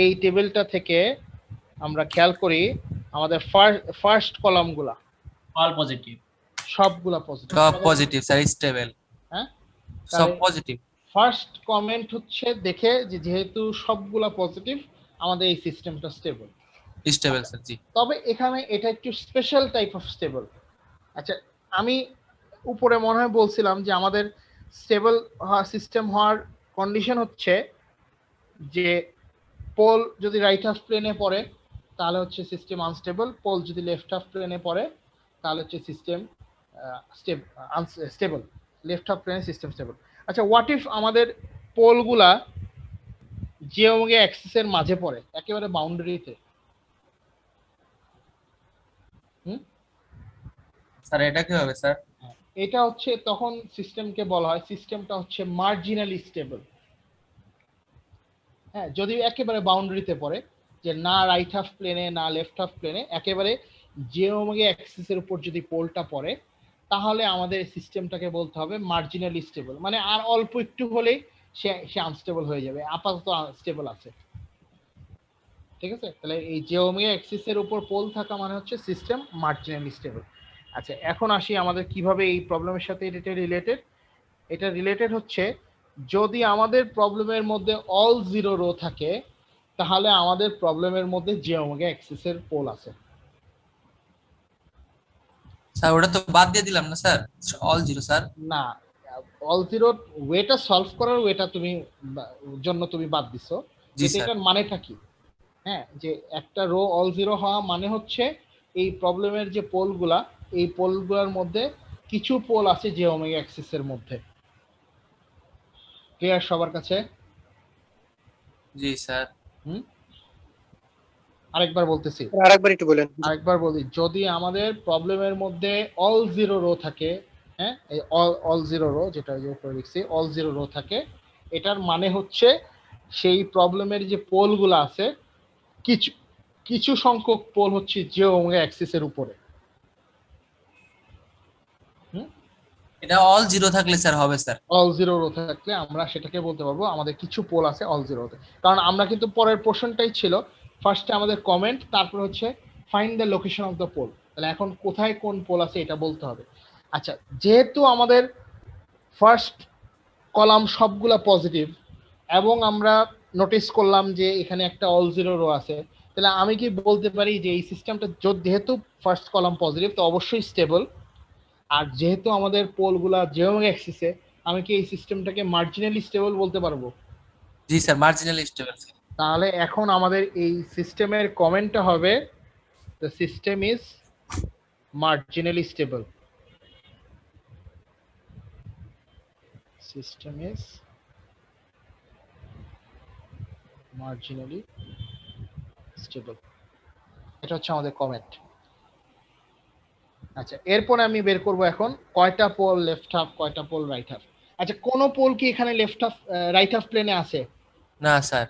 এই টেবিলটা থেকে আমরা খেয়াল করি আমাদের ফার্স্ট কলামগুলা অল পজিটিভ। সবগুলা পজিটিভ, সব পজিটিভ স্যার, স্টেবল। হ্যাঁ সব পজিটিভ ফার্স্ট কমেন্ট হচ্ছে দেখে যে যেহেতু সবগুলা পজিটিভ আমাদের এই সিস্টেমটা স্টেবল স্যার। জি তবে এখানে এটা একটু স্পেশাল টাইপ অফ স্টেবল। আচ্ছা আমি উপরে মনে হয় বলছিলাম যে আমাদের স্টেবল সিস্টেম হওয়ার কন্ডিশন হচ্ছে যে পোল যদি রাইট হাফ প্লেনে পড়ে তাহলে হচ্ছে সিস্টেম আনস্টেবল, পোল যদি লেফট হাফ প্লেনে পড়ে তাহলে হচ্ছে সিস্টেম স্টেবল, লেফট হাফ প্লেনে সিস্টেম স্টেবল। আচ্ছা হোয়াট ইফ আমাদের পোলগুলা জিওমেট্রিক অ্যাক্সিসের মাঝে পড়ে, একেবারে বাউন্ডারিতে? স্যার এটা কি হবে স্যার? এটা হচ্ছে তখন সিস্টেমকে বলা হয়, সিস্টেমটা হচ্ছে মার্জিনালি স্টেবল। হ্যাঁ যদি একেবারে বাউন্ডারিতে পড়ে, যে না রাইট হাফ প্লেনে না লেফট হাফ প্লেনে, একেবারে জিওমেট্রিক অ্যাক্সিসের উপর যদি পোলটা পড়ে তাহলে আমাদের সিস্টেমটাকে বলতে হবে মার্জিনালি স্টেবল, মানে আর অল্প একটু হলেই সে আনস্টেবল হয়ে যাবে, আপাতত স্টেবল আছে। ঠিক আছে, তাহলে এই জে ওমেগা অ্যাক্সিস এর উপর পোল থাকা মানে হচ্ছে সিস্টেম মার্জিনালি স্টেবল। আচ্ছা, এখন আসি আমাদের কিভাবে এই প্রবলেমের সাথে এটা রিলেটেড। এটা রিলেটেড হচ্ছে যদি আমাদের প্রবলেমের মধ্যে অল জিরো রো থাকে তাহলে আমাদের প্রবলেমের মধ্যে জে ওমেগা অ্যাক্সিস এর পোল আছে। স্যার ওটা তো বাদ দিয়ে দিলাম না স্যার, অল জিরো স্যার। না, অল জিরো ওয়েটা সলভ করার ওয়েটা তুমি জন্য তুমি বাদ দিছো, জি এতে স্যার। এটার মানেটা কি? হ্যাঁ, যে একটা রো অল জিরো হওয়া মানে হচ্ছে এই প্রবলেমের যে পোলগুলা, এই পোলগুলোর মধ্যে কিছু পোল আছে যে ওমেগা অ্যাক্সিস এর মধ্যে। ক্লিয়ার সবার কাছে? জি স্যার। আরেকবার বলতেছি, আরেকবার একটু বলেন। আরেকবার বলি, যদি আমাদের প্রবলেমের মধ্যে অল জিরো রো থাকে, হ্যাঁ এই অল জিরো রো যেটা যে উপরে লিখছি অল জিরো রো থাকে, এটার মানে হচ্ছে সেই প্রবলেমের যে পোলগুলো আছে কিছু কিছু সংখ্যক পোল হচ্ছে যে ওমেগা অ্যাক্সিস এর উপরে। এটা অল জিরো থাকলে স্যার হবে স্যার। অল জিরো রো থাকলে আমরা সেটাকে বলতে পারবো আমাদের কিছু পোল আছে অল জিরোতে। কারণ আমরা কিন্তু পরের পোর্শনটাই ছিল ফার্স্টে আমাদের কমেন্ট, তারপর হচ্ছে find the location of the pole. তাহলে এখন কোথায় কোন পোল আছে এটা বলতে হবে। আচ্ছা, যেহেতু আমাদের ফার্স্ট কলাম সবগুলা পজিটিভ এবং আমরা নোটিস করলাম যে এখানে একটা অল জিরো রো আছে, তাহলে আমি কি বলতে পারি যে এই সিস্টেমটা যেহেতু ফার্স্ট কলাম পজিটিভ তো অবশ্যই স্টেবল, আর যেহেতু আমাদের পোলগুলা জিওমেট্রিক অ্যাক্সিসে, আমি কি এই সিস্টেমটাকে মার্জিনালি স্টেবল বলতে পারবো? জি স্যার, মার্জিনালি স্টেবল। তাহলে এখন আমাদের এই সিস্টেমের কমেন্টটা হবে the system is marginally stable. System is marginally stable, এটা হচ্ছে আমাদের কমেন্ট। আচ্ছা, এরপরে আমি বের করব এখন কয়টা পোল লেফট হাফ, কয়টা পোল রাইট হাফ। আচ্ছা, কোন পোল কি এখানে লেফট হাফ রাইট হাফ প্লেনে আছে? না স্যার।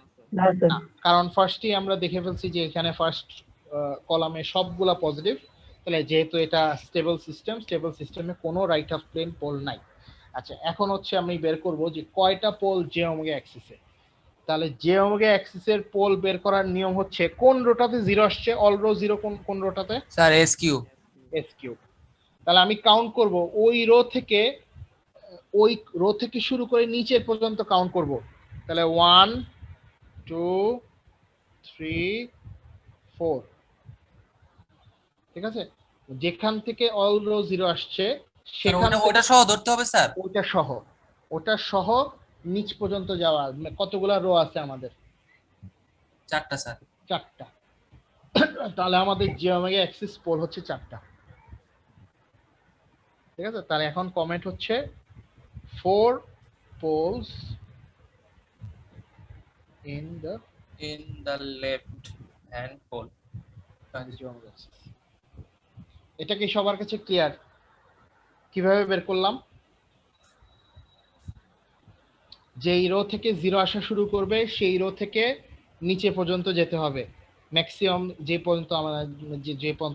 না, কারণ ফার্স্টই আমরা দেখে ফেলছি যে এখানে ফার্স্ট কলামে সবগুলা পজিটিভ, তাহলে যেহেতু এটা স্টেবল সিস্টেম, স্টেবল সিস্টেমে কোনো রাইট হাফ প্লেন পোল নাই। আচ্ছা, এখন হচ্ছে আমি বের করব যে কয়টা পোল জে ওমেগা অ্যাক্সিসে। তাহলে জে ওমেগা অ্যাক্সিসের পোল বের করার নিয়ম হচ্ছে কোন রোটাতে জিরো আসছে, অল রো জিরো, কোন রোটাতে? Sir S cube. S cube. তাহলে আমি কাউন্ট করব ওই রো থেকে শুরু করে নিচের পর্যন্ত কাউন্ট করব। তাহলে 1 2 3 4, ঠিক আছে? যেখান থেকে অল রো জিরো আসছে সেখানে ওটা সহ ধরতে হবে স্যার। ওটা সহ নিচ পর্যন্ত যাওয়া। কতগুলা রো আছে আমাদের? 4টা স্যার। 4টা। তাহলে আমাদের জি ওমেগা অ্যাক্সিস পোল হচ্ছে 4টা, ঠিক আছে? তাহলে এখন কমেন্ট হচ্ছে 4 poles in the left hand pole. geometry axis। এটা কি সবার কাছে ক্লিয়ার? কিভাবে বের করলাম? যেই রো থেকে জিরো আসা শুরু করবে সেই রো থেকে নিচে পর্যন্ত যেতে হবে, ম্যাক্সিমাম যে পর্যন্ত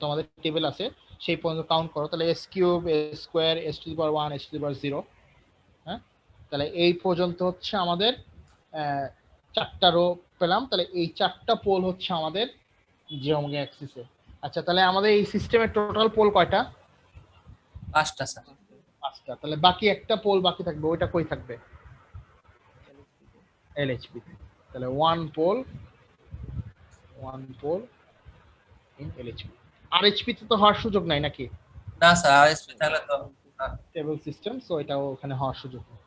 আমাদের টেবিল আছে সেই পর্যন্ত কাউন্ট করো। তাহলে S cube, S square, S to the power 1, S to the power 0, হ্যাঁ? তাহলে এই পর্যন্ত হচ্ছে আমাদের 4টা রো পেলাম। তাহলে এই 4টা পোল হচ্ছে আমাদের জিওমেট্রিক অ্যাক্সিসে। আচ্ছা, তাহলে আমাদের এই সিস্টেমের টোটাল পোল কয়টা? 5টা স্যার। 5টা। তাহলে বাকি একটা পোল বাকি থাকবে, ওইটা কই থাকবে? এলএইচপি। তাহলে ওয়ান পোল ইন এলএইচপি। আরএইচপি তে তো হওয়ার সুযোগ নাই নাকি? না স্যার, আরএসপি তাহলে তো টেবিল সিস্টেম, সো এটাও ওখানে হওয়ার সুযোগ নেই।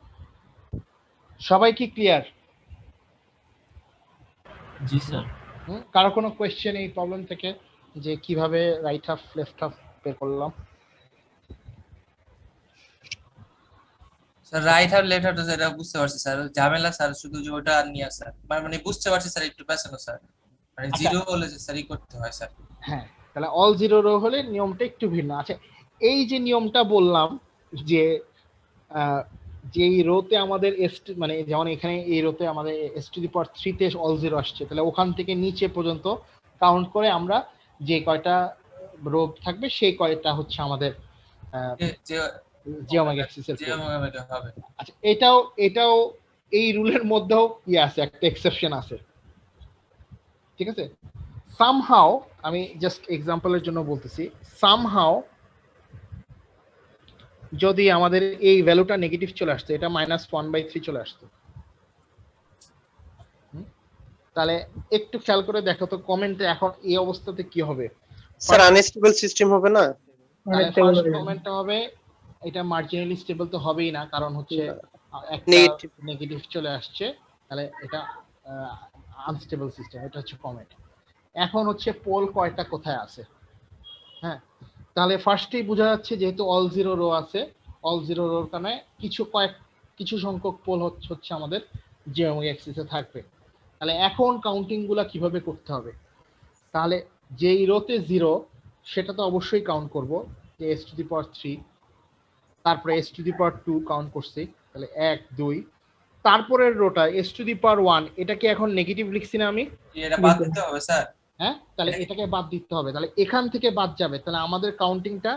সবাই কি ক্লিয়ার? জি স্যার। কারো কোনো কোয়েশ্চেন এই প্রবলেম থেকে যে কিভাবে রাইট হাফ লেফট হাফ বের করলাম? Sir right hand left hand এটা বুঝতে পারছি স্যার, ঝামেলা স্যার শুধু যে ওটা নিয়ে স্যার, মানে বুঝতে পারছি স্যার, একটু পেছানো স্যার, মানে জিরো হলে যে স্যার করতে হয় স্যার। হ্যাঁ, তাহলে অল জিরো রো হলে নিয়মটা একটু ভিন্ন। আচ্ছা, এই যে নিয়মটা বললাম যে যেই রোতে আমাদের মানে যেমন এখানে এই রোতে আমাদের এস টু দি পাওয়ার 3 তে অল জিরো আসছে, তাহলে ওখান থেকে নিচে পর্যন্ত কাউন্ট করে আমরা যে কয়টা রো থাকবে সেই কয়টা হচ্ছে আমাদের জিওমেট্রিক অ্যাক্সিসের হবে। আচ্ছা, এটাও এই রুলের মধ্যেও কি আছে, একটা এক্সেপশন আছে, ঠিক আছে? সামহাও, আমি জাস্ট এক্সাম্পলের জন্য বলতেছি, সামহাও যদি আমাদের এই ভ্যালুটা নেগেটিভ চলে আসতো, এটা -1/3 চলে আসতো, তাহলে একটু খেয়াল করে দেখো তো কমেন্টে এখন এই অবস্থাতে কি হবে। স্যার আনস্টেবল সিস্টেম হবে না? ফার্স্ট কমেন্টটা হবে এটা মার্জিনালি স্টেবল তো হবেই না, কারণ হচ্ছে একটা নেগেটিভ। নেগেটিভ চলে আসছে, তাহলে এটা আনস্টেবল সিস্টেম, এটা হচ্ছে কমেন্ট। এখন হচ্ছে পোল কয়টা কোথায় আছে, হ্যাঁ, তাহলে ফার্স্টেই বোঝা যাচ্ছে যেহেতু অল জিরো রো আছে, অল জিরো রোর কারণে কিছু সংখ্যক পোল হচ্ছে আমাদের জিওমেট্রিক অ্যাক্সিসে থাকবে। তাহলে এখন কাউন্টিং গুলা কিভাবে করতে হবে, তাহলে যেই রোতে 0 সেটা তো অবশ্যই কাউন্ট করব, যে s⁻3, তারপরে s⁻2 কাউন্ট করছি, তাহলে 1 2, তারপরের রোটা s⁻1, এটাকে এখন নেগেটিভ লিখছি না আমি, এটা বাদ দিতে হবে স্যার। হ্যাঁ, তাহলে এটাকে বাদ দিতে হবে, তাহলে এখান থেকে বাদ যাবে, তাহলে আমাদের কাউন্টিংটা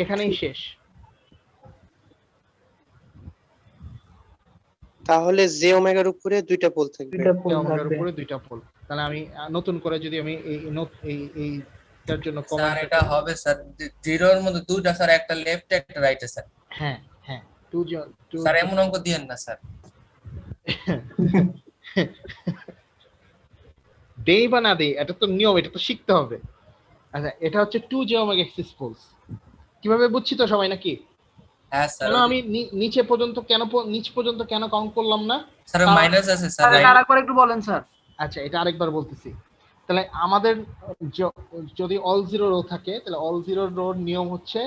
এখানেই শেষ। তাহলে জে ওমেগার উপরে 2টা পোল থাকবে। ওমেগার উপরে 2টা পোল, তাহলে আমি নতুন করে যদি আমি এইটার জন্য স্যার কমেন্ট, এটা হবে স্যার জিরোর মধ্যে দুইটা স্যার, একটা লেফট একটা রাইটে স্যার। হ্যাঁ হ্যাঁ, স্যার এমন অঙ্ক দিয়েন না স্যার। দেই বা না দেই, এটা তো নিয়ম, এটা তো শিখতে হবে। আচ্ছা, এটা হচ্ছে 2 জিওমেট্রিক অ্যাক্সিস পোলস, কিভাবে বুঝছি তো সবাই নাকি? হ্যাঁ স্যার। কেন আমি নিচ পর্যন্ত কেন কাউন্ট করলাম না? স্যার মাইনাস আছে স্যার। স্যার আরেকবার একটু বলেন স্যার। আচ্ছা, এটা আরেকবার বলতেছি। তাহলে আমাদের যদি অল জিরো রো থাকে, তাহলে অল জিরো রোর নিয়ম হচ্ছে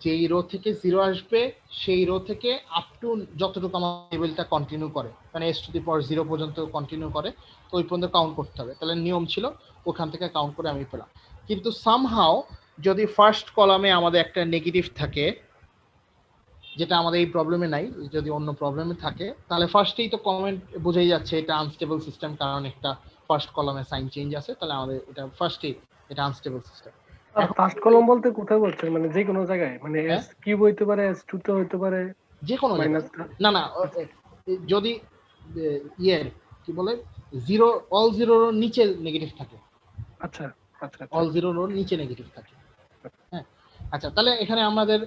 যেই রো থেকে 0 আসবে সেই রো থেকে আপ টু যতটুকু আমার টেবিলটা কন্টিনিউ করে, মানে s⁻0 পর্যন্ত কন্টিনিউ করে, তো ওই পর্যন্ত কাউন্ট করতে হবে। তাহলে নিয়ম ছিল ওখান থেকে কাউন্ট করে আমি পেলাম। কিন্তু সামহাও যদি ফার্স্ট কলামে আমাদের একটা নেগেটিভ থাকে, যেটা আমাদের এই প্রবলেমে নাই, যদি অন্য প্রবলেমে থাকে, তাহলে ফার্স্টেই তো কমেন্ট বোঝাই যাচ্ছে এটা আনস্টেবল সিস্টেম, কারণ একটা ফার্স্ট কলামে সাইন চেঞ্জ আছে, তাহলে আমাদের এটা ফার্স্টেই এটা আনস্টেবল সিস্টেম। ফার্স্ট কলম বলতে কোথায় বলছেন, মানে যে কোনো জায়গায়, মানে হ্যাঁ? এস কিউব হইতে পারে, s2 তে হইতে পারে, যে কোনো জায়গায়। মাইনাসটা? না যদি ইয়ের কি বলে জিরো, অল জিরোর নিচে নেগেটিভ থাকে, আচ্ছা আচ্ছা অল জিরোর নিচে নেগেটিভ থাকে, হ্যাঁ। আচ্ছা, তাহলে এখানে আমাদের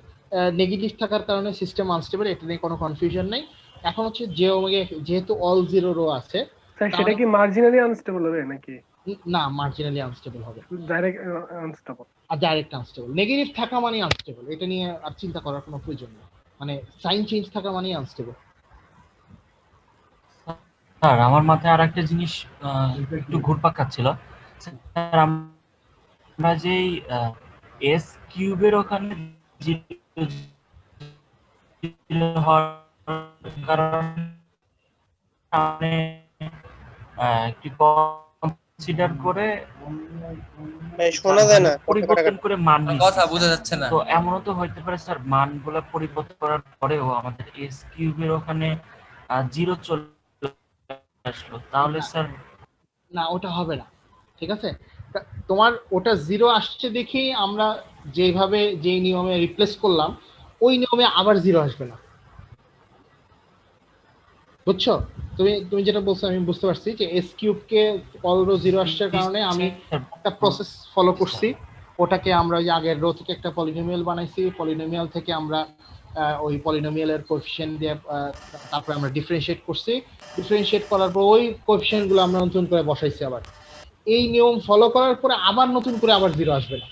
নেগেটিভ থাকার কারণে সিস্টেম আনস্টেবল, এটা নিয়ে কোনো কনফিউশন নেই। এখন হচ্ছে যে ওমেগা, যেহেতু অল জিরো রো আছে, স্যার সেটা কি মার্জিনালি আনস্টেবল হবে নাকি না মার্জিনালি আনস্টেবল হবে, ডাইরেক্ট আনস্টেবল? আর ডাইরেক্ট আনস্টেবল। নেগেটিভ থাকা মানে আনস্টেবল, এটা নিয়ে আর চিন্তা করার কোনো প্রয়োজন নেই, মানে সাইন চেঞ্জ থাকা মানে আনস্টেবল। স্যার আমার মাথায় আর একটা জিনিস একটু ঘুরপাক খাচ্ছিল স্যার, আমরা যেই এস কিউবের ওখানে হওয়ার কারণে একটু কনসিডার করে শোনা যায় না, পরিবর্তন করে মান কথা বোঝা যাচ্ছে না। তো এমনও তো হইতে পারে স্যার, মানগুলো পরিবর্তন করার পরেও আমাদের এস কিউবের ওখানে 0 চলে আসলো, তাহলে স্যার না, ওটা হবে না, ঠিক আছে। তোমার ওটা 0 আসছে দেখেই আমরা যেভাবে যেই নিয়মে রিপ্লেস করলাম, ওই নিয়মে আবার 0 আসবে না, বুঝছো? তুমি যেটা বলছো আমি বুঝতে পারছি, যে এস কিউব কে অল রো 0 আসার কারণে আমি একটা প্রসেস ফলো করছি, ওটাকে আমরা ওই আগের রো থেকে একটা পলিনোমিয়াল বানাইছি, পলিনোমিয়াল থেকে আমরা ওই পলিনোমিয়ালের কোএফিশিয়েন্ট দিয়ে তারপরে আমরা ডিফারেন্সিয়েট করছি, ডিফারেন্সিয়েট করার পর ওই কোএফিশিয়েন্ট গুলো আমরা নতুন করে বসাইছি আবার। এই নিয়ম ফলো করার পরে আবার নতুন করে আবার 0 আসবে না,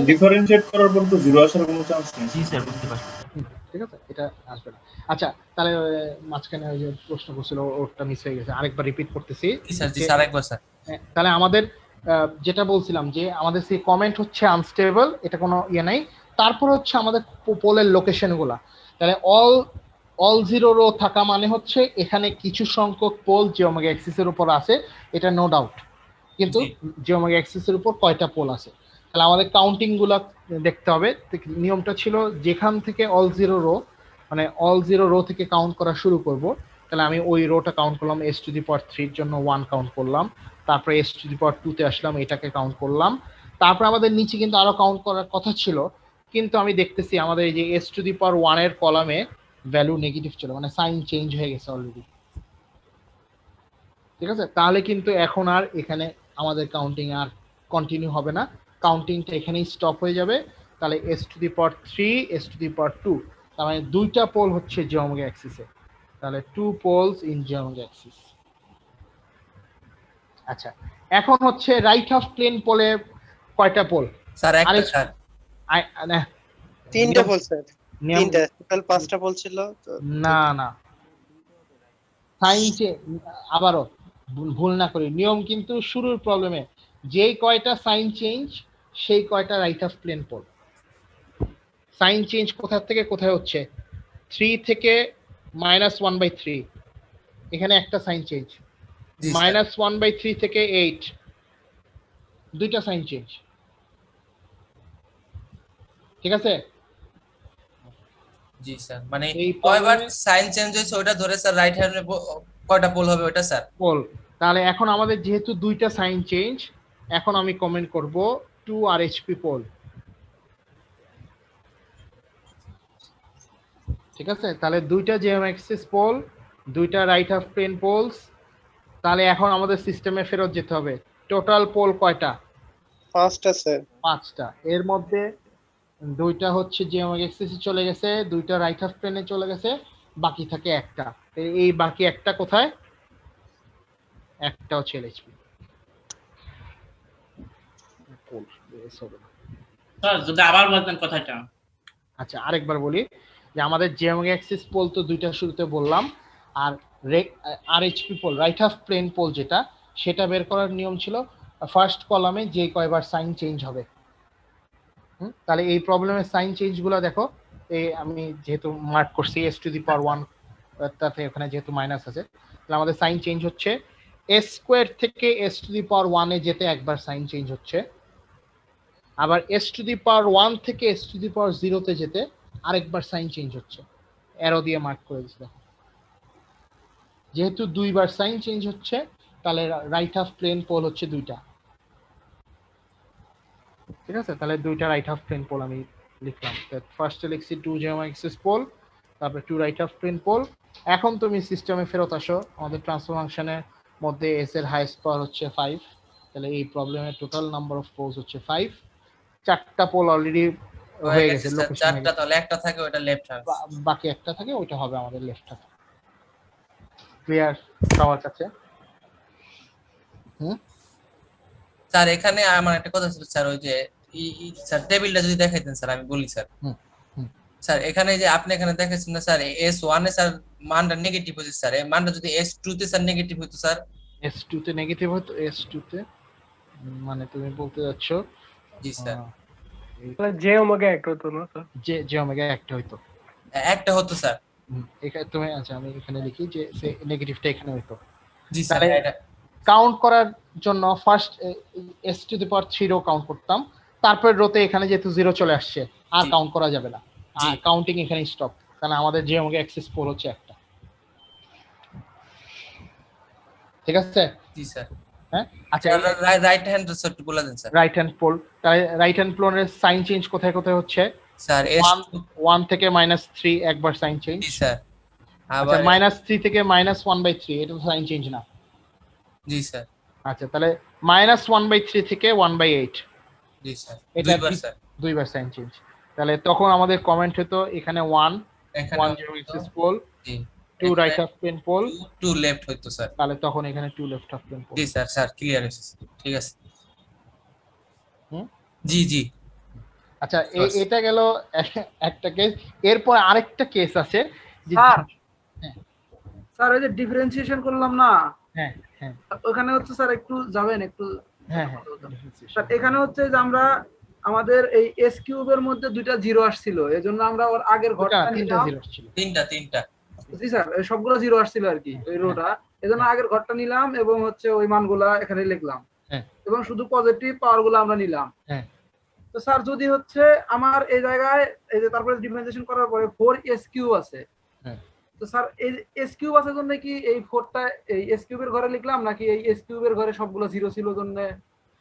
ডিফারেন্সিয়েট করার পর তো 0 আসার কোনো চান্স নেই। জি স্যার, বুঝতে পারছি। ঠিক আছে, এটা আসবে না। আচ্ছা, তাহলে মাঝখানে ওই যে প্রশ্ন করছিল ওটা মিস হয়ে গেছে, আরেকবার রিপিট করতেছি। জি স্যার, জি স্যার, একবার স্যার। তাহলে আমাদের যেটা বলছিলাম যে আমাদের সেই কমেন্ট হচ্ছে আনস্টেবল, এটা কোনো ইয়ে নাই। তারপর হচ্ছে আমাদের পোলের লোকেশন গুলা, তাহলে অল জিরো রো থাকা মানে হচ্ছে এখানে কিছু সংখ্যক পোল জিওমেট্রিক অ্যাক্সিসের উপর আছে, এটা নো ডাউট, কিন্তু জিওমেট্রিক অ্যাক্সিসের উপর কয়টা পোল আছে, তাহলে আমাদের কাউন্টিং গুলা দেখতে হবে। নিয়মটা ছিল যেখান থেকে অল জিরো রো, মানে অল জিরো রো থেকে কাউন্ট করা শুরু করব, তাহলে আমি ওই রোটা কাউন্ট করলাম, s⁻3 এর জন্য 1 কাউন্ট করলাম, তারপরে s⁻2 তে আসলাম, এটাকে কাউন্ট করলাম, তারপর আমাদের নিচে কিন্তু আরো কাউন্ট করার কথা ছিল, কিন্তু আমি দেখতেছি আমাদের এই যে s⁻1 এর কলামে ভ্যালু নেগেটিভ ছিল, মানে সাইন চেঞ্জ হয়ে গেছে অলরেডি। ঠিক আছে, তাহলে কিন্তু এখন আর এখানে আমাদের কাউন্টিং আর কন্টিনিউ হবে না, কাউন্টিংটা এখানেই স্টপ হয়ে যাবে। তাহলে s to the power 3 s to the power 2, তার মানে দুইটা পোল হচ্ছে j ওমেগা অ্যাক্সিসে, তাহলে 2 poles in j omega axis. আচ্ছা, এখন হচ্ছে রাইট হাফ প্লেন পোলে কয়টা পোল? স্যার একটা স্যার তিনটা পোল স্যার, নিয়ম তিনটা টোটাল 5টা পোল ছিল তো। না না, সাইন আবারও ভুল না করি, নিয়ম কিন্তু শুরুর প্রবলেমে যেই কয়টা সাইন চেঞ্জ সেই কয়টা right half plane pole. Sign change কোথা থেকে কোথায় হচ্ছে? 3 থেকে -1/3, এখানে একটা সাইন চেঞ্জ। জি স্যার -1/3 থেকে 8, দুইটা সাইন চেঞ্জ। ঠিক আছে, জি স্যার মানে এই কয়বার প্রবলেমে সাইন চেঞ্জ হয়েছে ওটা ধরে স্যার রাইট হ্যান্ডে কয়টা পোল হবে ওটা স্যার? পোল। তাহলে এখন আমাদের যেহেতু দুইটা সাইন চেঞ্জ, এখন আমি কমেন্ট করব 2 RHP পোল। ঠিক আছে, তাহলে দুইটা জেএম অ্যাক্সিস পোল, দুইটা রাইট হাফ প্লেন পোলস। তাহলে এখন আমাদের সিস্টেমে ফেরত যেতে হবে। টোটাল পোল কয়টা? 5টা স্যার। 5টা। এর মধ্যে দুইটা হচ্ছে জেএম অ্যাক্সিসে চলে গেছে, দুইটা রাইট হাফ প্লেনে চলে গেছে, বাকি থাকে একটা। এই বাকি একটা কোথায়? একটা হচ্ছে এলএইচপি পোল। স্যার যদি আবার বলতেন কথাটা। আচ্ছা, আরেকবার বলি যে আমাদের জিওমেট্রিক অ্যাক্সিস পোল তো দুইটা শুরুতে বললাম, আর RHP pole right half plane pole যেটা, সেটা বের করার নিয়ম ছিল ফার্স্ট কলামে যে কয়বার সাইন চেঞ্জ হবে। তাহলে এই প্রবলেমের সাইন চেঞ্জগুলো দেখো, এই আমি যেহেতু মার্ক করছি s টু দি পাওয়ার 1, তাতে ওখানে যেহেতু মাইনাস আছে, তাহলে আমাদের সাইন চেঞ্জ হচ্ছে s স্কয়ার থেকে s টু দি পাওয়ার 1 এ যেতে একবার সাইন চেঞ্জ হচ্ছে, আবার s টু দি পাওয়ার 1 থেকে s টু দি পাওয়ার 0 তে যেতে আরেকবার সাইন চেঞ্জ হচ্ছে, অ্যারো দিয়ে মার্ক করে দিচ্ছি। যেহেতু দুইবার সাইন চেঞ্জ হচ্ছে, তাহলে রাইট হাফ প্লেন পোল হচ্ছে দুইটা। ঠিক আছে, তাহলে দুইটা রাইট হাফ প্লেন পোল আমি লিখলাম। ফার্স্টে লিখছি 2 জিওমেট্রিক অ্যাক্সিস পোল, তারপরে 2 রাইট হাফ প্লেন পোল। এখন তুমি সিস্টেমে ফেরত আসো, আমাদের ট্রান্সফার ফাংশনের মধ্যে s এর হাইয়েস্ট পাওয়ার হচ্ছে 5, তাহলে এই প্রবলেমের টোটাল নাম্বার অফ পোলস হচ্ছে 5। চারটা পোল অলরেডি হয়ে গেছে স্যার চারটা, তাহলে একটা থাকে ওটা লেফট হ্যান্ড, বাকি একটা থাকে, ওইটা হবে আমাদের লেফট হ্যান্ড। ক্লিয়ার সবার কাছে? স্যার এখানে আমার একটা কথা ছিল স্যার, ওই যে স্যার টেবিলটা যদি দেখাইতেন স্যার, আমি বলি স্যার। স্যার এখানে যে আপনি এখানে দেখাচ্ছেন না স্যার, S1 এ স্যার মানটা নেগেটিভ হচ্ছে স্যার, এই মানটা যদি S2 তে স্যার নেগেটিভ হতো স্যার? S2 তে নেগেটিভ হতো? S2 তে মানে তুমি বলতে যাচ্ছ? জি স্যার, তাহলে জে ওমেগা একটা হতো না স্যার? যে ওমেগা একটা হইতো, একটা হতো স্যার। এখানে তুমি, আচ্ছা আমি এখানে লিখি যে নেগেটিভটা এখানে হইতো। জি স্যার, এটা কাউন্ট করার জন্য first s to the power 3 row count করতাম, তারপর রোতে এখানে যেহেতু 0 চলে আসছে আর কাউন্ট করা যাবে না, আর কাউন্টিং এখানে স্টপ, কারণ আমাদের যে ওমেগা অ্যাক্সিস পোল হচ্ছে একটা। ঠিক আছে? জি স্যার। হ্যাঁ, আচ্ছা রাইট হ্যান্ড স্যার একটু বলে দেন স্যার। রাইট হ্যান্ড পোল, তাহলে রাইট হ্যান্ড পোলের সাইন চেঞ্জ কোথায় কোথায় হচ্ছে? স্যার 1 থেকে -3 একবার সাইন চেঞ্জ। জি স্যার, আচ্ছা -3 থেকে -1/3 এটা তো সাইন চেঞ্জ না? জি স্যার। আচ্ছা, তাহলে -1/3 থেকে 1/8, জি স্যার, এটা দুইবার সাইন চেঞ্জ। তাহলে তখন আমাদের কমেন্ট হতো এখানে 1 geometric axis pole, 2 right half plane pole, 2 left হইতো স্যার। তাহলে তখন এখানে 2 লেফট হাফ প্লেন পোল। জি স্যার, স্যার ক্লিয়ার হয়েছে, ঠিক আছে। জি জি। আচ্ছা, এটা গেল একটা কেস। এরপর আরেকটা কেস আছে যে স্যার ওই যে ডিফারেন্সিয়েশন করলাম না, হ্যাঁ হ্যাঁ, ওখানে হচ্ছে স্যার একটু যাবেন একটু। হ্যাঁ হ্যাঁ, স্যার এখানে হচ্ছে যে আমরা আমাদের এই এস কিউবের মধ্যে দুইটা জিরো আসছিল, এজন্য আমরা ওর আগের ঘরটা নিলাম। তিনটা জি স্যার, সবগুলো জিরো আসছিল আর কি ওই রোটা, এজন্য আগের ঘরটা নিলাম এবং হচ্ছে ওই মানগুলা এখানে লিখলাম, এবং শুধু পজিটিভ পাওয়ার গুলো আমরা নিলাম। তো স্যার যদি হচ্ছে আমার এই জায়গায় এই যে তারপরে ডিফারেন্সিয়েশন করার পরে 4s কিউব আছে, তো স্যার এই এস কিউব আছে জন্য কি এই 4টা এই এস কিউবের ঘরে লিখলাম, নাকি এই এস কিউবের ঘরে সবগুলো জিরো ছিল জন্য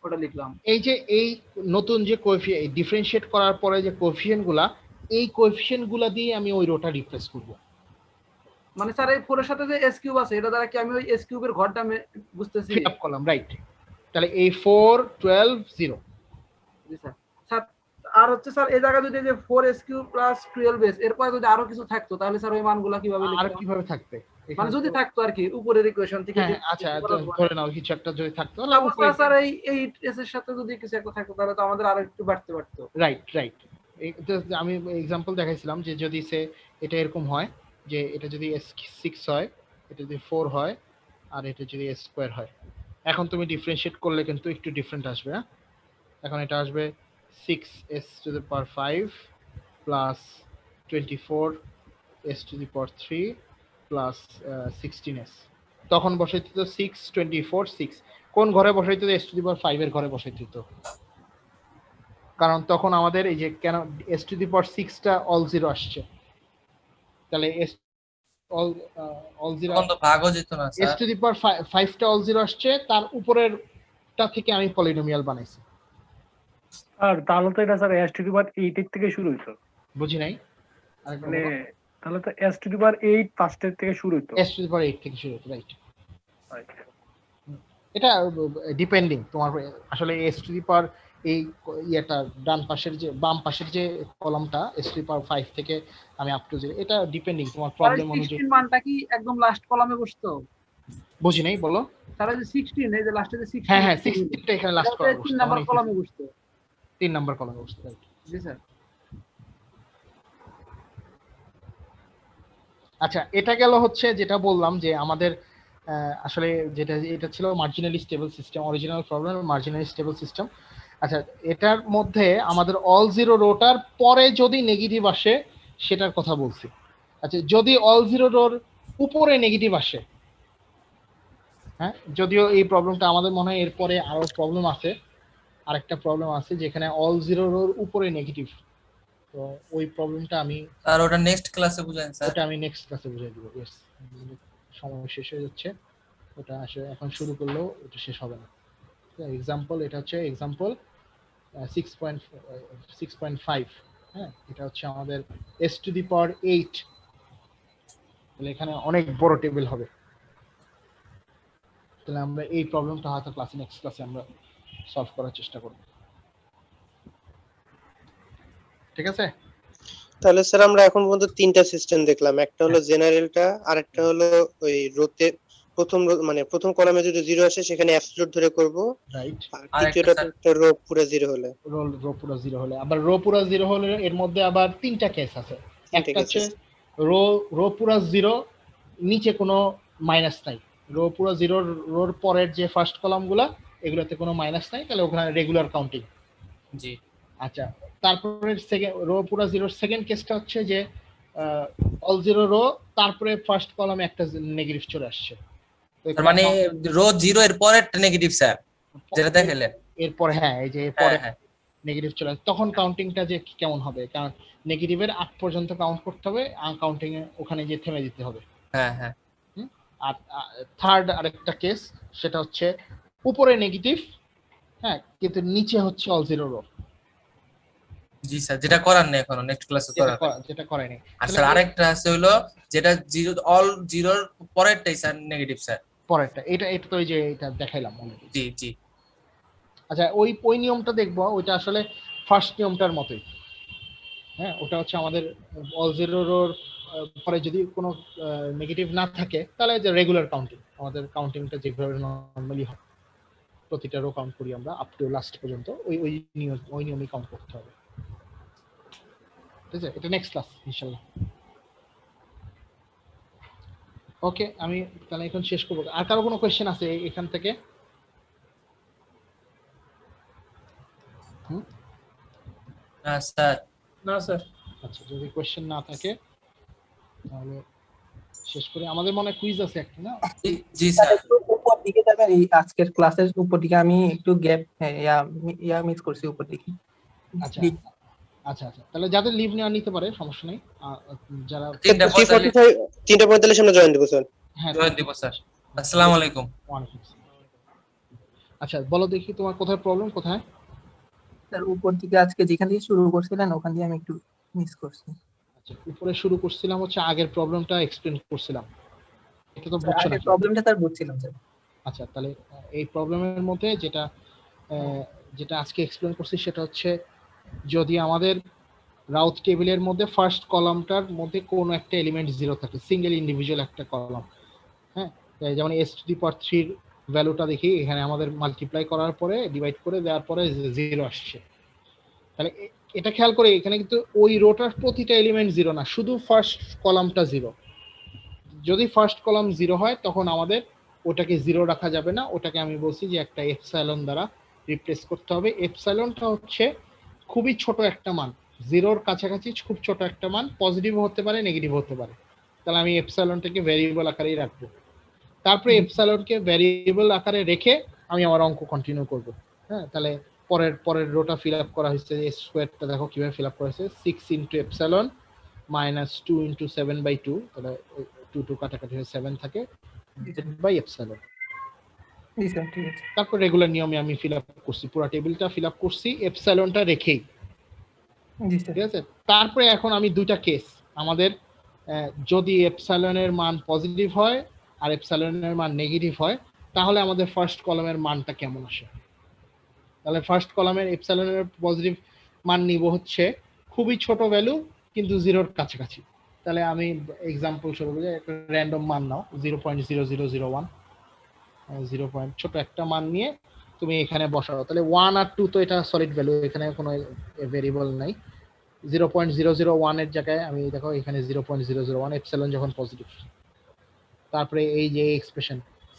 ওটা লিখলাম? এই যে এই নতুন যে কোএফিসিয়েন্ট ডিফারেন্সিয়েট করার পরে যে কোএফিসিয়েন্ট গুলা, এই কোএফিসিয়েন্ট গুলা দিয়ে আমি ওই রোটা রিপ্লেস করব। মানে স্যার এই 4 এর সাথে যে এস কিউব আছে এটা দ্বারা কি আমি ওই এস কিউবের ঘরটা বুঝতেছি? ফিল আপ করলাম, রাইট। তাহলে এই 4 12 0। জি স্যার। স্যার আর হচ্ছে স্যার এই জায়গায় যদি যে 4 এস কিউব প্লাস 12 এস এরপরে যদি আরো কিছু থাকতো তাহলে স্যার ওই মানগুলা কিভাবে আর লিখতাম? কিভাবে থাকবে মানে যদি থাকতো আর কি উপরের ইকুয়েশন থেকে হ্যাঁ, আচ্ছা ধরে নাও কিছু একটা যদি থাকতো তাহলে উপরে স্যার এই 8 এস এর সাথে যদি কিছু একটা থাকতো তাহলে তো আমাদের আরো একটু বাড়তে পারতো। Right right. আমি এক্সাম্পল দেখাইছিলাম যে যদি সে এটা এরকম হয় যে এটা যদি s6 হয়, এটা যদি 4 হয়, আর এটা যদি s স্কয়ার হয়, এখন তুমি ডিফারেন্সিয়েট করলে কিন্তু একটু ডিফারেন্ট আসবে। হ্যাঁ, এখন এটা আসবে 6s to the power 5 plus 24s two the power 3 plus 16s। তখন বসাইতে তো 6 24 6 কোন ঘরে বসাইতে তো s টু দি পাওয়ার 5 এর ঘরে বসাইতে তো, কারণ তখন আমাদের এই যে কেন s টু দি পাওয়ার 6 টা অল জিরো আসছে, তাহলে s অল জিরো তখন তো ভাগও যেত না s sir. Two the power 5 টা অল জিরো আসছে, তার উপরেরটা থেকে আমি পলিনোমিয়াল বানাইছি। আর তাহলে তো এটা স্যার এস টু দি পাওয়ার 8 এর থেকে শুরু হইতো। বুঝি নাই আরেকবার মানে বলো। তাহলে তো এস টু দি পাওয়ার 8 ফার্স্টের থেকে শুরু হইতো। s টু দি পাওয়ার 8 থেকে শুরু হতো, রাইট। এটা ডিপেন্ডিং তোমার আসলে s টু দি পাওয়ার এই ইয়েটা ডান পাশের যে বাম পাশের যে কলামটা s টু দি পাওয়ার 5 থেকে আমি আপ টু 0, এটা ডিপেন্ডিং তোমার প্রবলেম অনুযায়ী। 16 মানটা কি একদম লাস্ট কলামে বসতো? বুঝি নাই, বলো। তাহলে যে 16 এই যে লাস্টে যে 16 হ্যাঁ হ্যাঁ 16 টা এখানে লাস্ট কলামে বসতো, 3 নাম্বার কলামে বসতো। 3 নাম্বার কলামে বসতো, রাইট। জি স্যার। আচ্ছা, এটা গেল হচ্ছে যেটা বললাম যে আমাদের আসলে যেটা এটা ছিল marginally stable system, original problem marginally stable system. আচ্ছা, এটার মধ্যে আমাদের অল জিরো রোটার পরে যদি নেগেটিভ আসে সেটার কথা বলছি। আচ্ছা, যদি অল জিরো রোর উপরে নেগেটিভ আসে, হ্যাঁ, যদিও এই প্রবলেমটা আমাদের মনে হয় এরপরে আরো প্রবলেম আছে, আরেকটা প্রবলেম আছে যেখানে অল জিরো রোর উপরে নেগেটিভ, তো ওই প্রবলেমটা আমি আর ওটা নেক্সট ক্লাসে বুঝাইন স্যার। ওটা আমি নেক্সট ক্লাসে বুঝিয়ে দিব। ইয়েস, সময় শেষ হয়ে যাচ্ছে, ওটা আসলে এখন শুরু করলেও ওটা শেষ হবে না। এক্সাম্পল এটা হচ্ছে এক্সাম্পল 6.5। হ্যাঁ, এটা হচ্ছে আমাদের s টু দি পাওয়ার 8, তাহলে এখানে অনেক বড় টেবিল হবে। তাহলে আমরা এই প্রবলেমটা হয়তো ক্লাসে নেক্সট ক্লাসে আমরা সলভ করার চেষ্টা করব, ঠিক আছে? তাহলে স্যার আমরা এখন পর্যন্ত তিনটা সিস্টেম দেখলাম, একটা হলো জেনারেলটা, আরেকটা হলো ওই রোতে প্রথম কলামে যদি জিরো আসে সেখানে অ্যাবসলিউট ধরে করব, রাইট। আর তৃতীয়টা একটা রো পুরো জিরো হলে রো পুরো জিরো হলে, আবার রো পুরো জিরো হলে এর মধ্যে আবার তিনটা কেস আছে। একটা হচ্ছে রো পুরো জিরো, নিচে কোনো মাইনাস নাই, রো পুরো জিরো, রোর পরের যে ফার্স্ট কলামগুলা এগুলোতে কোনো মাইনাস নাই, তাহলে ওখানে রেগুলার কাউন্টিং। জি। আচ্ছা, তারপরে সেকেন্ড রো পুরো জিরোর সেকেন্ড কেসটা হচ্ছে যে অল জিরো রো, তারপরে ফার্স্ট কলামে একটা নেগেটিভ চলে আসছে, তার মানে রো জিরো এর পরে একটা নেগেটিভ স্যার যেটা দেখালেন এরপর, হ্যাঁ এই যে এরপরে নেগেটিভ চলে আসে, তখন কাউন্টিংটা যে কেমন হবে, কারণ নেগেটিভের আগ পর্যন্ত কাউন্ট করতে হবে, কাউন্টিং এ ওখানে যে থেমে দিতে হবে। হ্যাঁ হ্যাঁ। আর থার্ড আরেকটা কেস, সেটা হচ্ছে উপরে নেগেটিভ, হ্যাঁ, কিন্তু নিচে হচ্ছে অল জিরো রো। জি স্যার, যেটা করার নেই এখনো, নেক্সট ক্লাসে করাবে, যেটা করেনি। আর স্যার আরেকটা আছে হলো যেটা জিরো অল জিরোর পরেরটাই স্যার নেগেটিভ স্যার, পরেরটা এটা তো ওই যে এটা দেখাইলাম অলরেডি। জি জি। আচ্ছা, ওই নিয়মটা দেখবো, ওইটা আসলে ফার্স্ট নিয়মটার মতোই। হ্যাঁ, ওটা হচ্ছে আমাদের অল জিরো রোর পরে যদি কোনো নেগেটিভ না থাকে তাহলে যে রেগুলার কাউন্টিং, আমাদের কাউন্টিংটা যেভাবে নরমালি হয়, প্রতিটা রো কাউন্ট করি আমরা আপ টু লাস্ট পর্যন্ত, ওই নিয়মই কাউন্ট করতে হবে, ঠিক আছে? এটা নেক্সট ক্লাস ইনশাআল্লাহ। ওকে, আমি তাহলে এখন শেষ করবো। আর কারো কোনো কোয়েশ্চেন আছে এখান থেকে? না স্যার। না স্যার। আচ্ছা, যদি কোয়েশ্চেন না থাকে তাহলে শেষ করি। আমাদের মনে কুইজ আছে একটা, না? জি স্যার। উপর দিকে যাবেন, এই আজকের ক্লাসের উপর দিকে আমি একটু গ্যাপ ইয়া মিস করছি উপর দিকে। আচ্ছা আচ্ছা আচ্ছা, তাহলে যাদের লিভ নেওয়া নিতে পারে, সমস্যা নেই। যারা 3:45 আমরা জয়েন দেব স্যার। হ্যাঁ, জয়েন দেব স্যার। আসসালামু আলাইকুম। ওয়ালাইকুম আসসালাম। আচ্ছা, বলো দেখি তোমার কোথায় প্রবলেম, কোথায়? স্যার উপর দিকে আজকে যেখান থেকে শুরু করছিলেন ওখান দিয়ে আমি একটু মিস করছি। উপরে শুরু করছিলাম হচ্ছে আগের প্রবলেমটা এক্সপ্লেন করছিলাম, এটা তো বুঝছো আগের নাকি? প্রবলেমটা স্যার বুঝছিলাম স্যার। আচ্ছা, তাহলে এই প্রবলেমের মধ্যে যেটা যেটা আজকে এক্সপ্লেন করছি সেটা হচ্ছে যদি আমাদের রাউট টেবিলের মধ্যে ফার্স্ট কলামটার মধ্যে কোনো একটা এলিমেন্ট জিরো থাকে, সিঙ্গেল ইন্ডিভিজুয়াল একটা কলাম, হ্যাঁ, যেমন এস টু দি পাওয়ার 3 এর ভ্যালুটা দেখি এখানে আমাদের মাল্টিপ্লাই করার পরে ডিভাইড করে দেওয়ার পরে জিরো আসছে, তাহলে এটা খেয়াল করে এখানে কিন্তু ওই রোটার প্রতিটা এলিমেন্ট জিরো না, শুধু ফার্স্ট কলামটা জিরো। যদি ফার্স্ট কলাম জিরো হয় তখন আমাদের ওটাকে জিরো রাখা যাবে না, ওটাকে আমি বলছি যে একটা এপসাইলন দ্বারা রিপ্লেস করতে হবে। এপসাইলনটা হচ্ছে খুবই ছোট একটা মান, জিরোর কাছাকাছি খুব ছোট একটা মান, পজিটিভ হতে পারে নেগেটিভ হতে পারে, তাহলে আমি এপসাইলনটাকে ভ্যারিয়েবল আকারেই রাখবো। তারপরে এপসাইলনকে ভ্যারিয়েবল আকারে রেখে আমি আমার অঙ্ক কন্টিনিউ করব। হ্যাঁ, তাহলে পরের রোটা ফিল আপ করা হয়েছে, স্কোয়ারটা দেখো কিভাবে ফিল আপ করা হয়েছে, 6 ইন্টু এপসাইলন মাইনাস 2 ইন্টু 7/2, তাহলে 2 কাটাকাটি হয়ে 7 থাকে বাই এপসাইলন। জি স্যার ঠিক আছে। তারপর রেগুলার নিয়মে আমি ফিল আপ করছি, পুরো টেবিলটা ফিল আপ করছি এপসাইলনটা রেখেই। জি স্যার। ঠিক আছে, তারপরে এখন আমি দুইটা কেস আমাদের, যদি এপসাইলনের মান পজিটিভ হয় আর এপসাইলনের মান নেগেটিভ হয় তাহলে আমাদের ফার্স্ট কলামের মানটা কেমন আসে। তাহলে ফার্স্ট কলামের এপসাইলনের পজিটিভ মান নিব হচ্ছে খুবই ছোট ভ্যালু কিন্তু জিরোর কাছাকাছি। তাহলে আমি এক্সাম্পল স্বরূপ একটা র্যান্ডম মান নাও 0.0001, 0. ছোট একটা মান নিয়ে তুমি এখানে বসাও, তাহলে 1 আর 2 তো এটা সলিড ভ্যালু, এখানে কোনো ভেরিয়েবল নাই। 0.001 এর জায়গায় আমি দেখো এখানে 0.001 এপসাইলন যখন পজিটিভ, তারপরে এই যে expression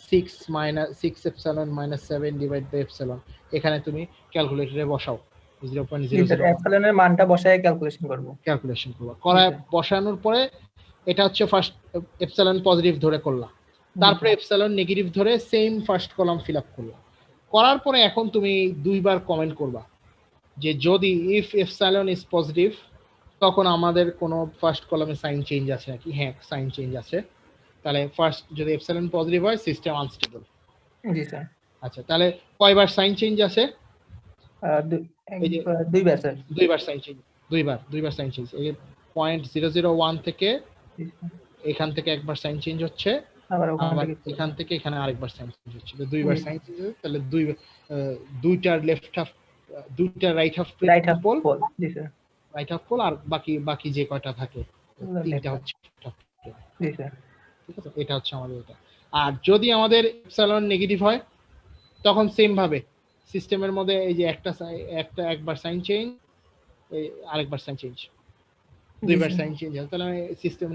6 epsilon minus 7 divide by epsilon, এখানে তুমি ক্যালকুলেটরে বসাও 0.00 এপসাইলনের মানটা বসায় ক্যালকুলেশন করব। ক্যালকুলেশন করবা, করায় বসানোর পরে এটা হচ্ছে ফার্স্ট এপসাইলন পজিটিভ ধরে করলাম, তারপরে এপসাইলন নেগেটিভ ধরে same first column fill up করলাম, করার পরে এখন তুমি দুইবার কমেন্ট করবা যে যদি ইফ এপসাইলন ইজ পজিটিভ তখন আমাদের কোনো ফার্স্ট কলামে সাইন চেঞ্জ আছে নাকি। হ্যাঁ, সাইন চেঞ্জ আছে, তাহলে ফার্স্ট যদি এপসাইলন পজিটিভ হয় সিস্টেম আনস্টেবল। জি স্যার। আচ্ছা, তাহলে কয়বার সাইন চেঞ্জ আছে? দুইবার স্যার। দুইবার সাইন চেঞ্জ, দুইবার সাইন চেঞ্জ। এই 0.001 থেকে এখান থেকে একবার সাইন চেঞ্জ হচ্ছে, আবার এখান থেকে এখানে আরেকবার সাইন চেঞ্জ হচ্ছে, দুইবার সাইন চেঞ্জ হচ্ছে। তাহলে দুইটার লেফট হাফ, দুইটা রাইট হাফ পোল, জি স্যার, রাইট হাফ পোল, আর বাকি যে কয়টা থাকে তিনটা হচ্ছে জি স্যার। ঠিক আছে, এটা হচ্ছে আমাদের এটা। আর যদি আমাদের এপসাইলন নেগেটিভ হয় তখন সেম ভাবে সিস্টেমের মধ্যে এই যে একবার সাইন চেঞ্জ, আরেকবার সাইন চেঞ্জ, দুইবার সাইন চেঞ্জ হয়, তাহলে সিস্টেম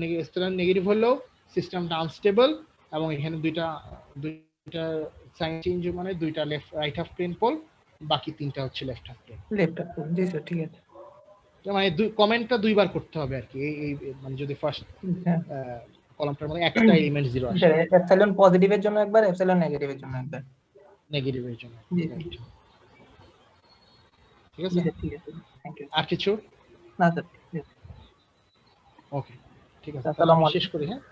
নেগেটিভ হলেও সিস্টেমটা আনস্টেবল, এবং এখানে দুইটা সাইন চেঞ্জ মানে দুইটা left right half plane pole, বাকি তিনটা হচ্ছে left half plane. Left half pole, জি স্যার ঠিক আছে। মানে কমেন্টটা দুইবার করতে হবে আর কি, এই মানে যদি ফার্স্ট কলামটার মধ্যে একটা এলিমেন্ট জিরো আসে। এপসাইলন পজিটিভের জন্য একবার, এপসাইলন নেগেটিভের জন্য একবার। নেগেটিভের জন্য, ঠিক আছে। ঠিক আছে, থ্যাংক ইউ। আর কিছু না স্যার, ওকে, ঠিক আছে, তাহলে শেষ করি। হ্যাঁ।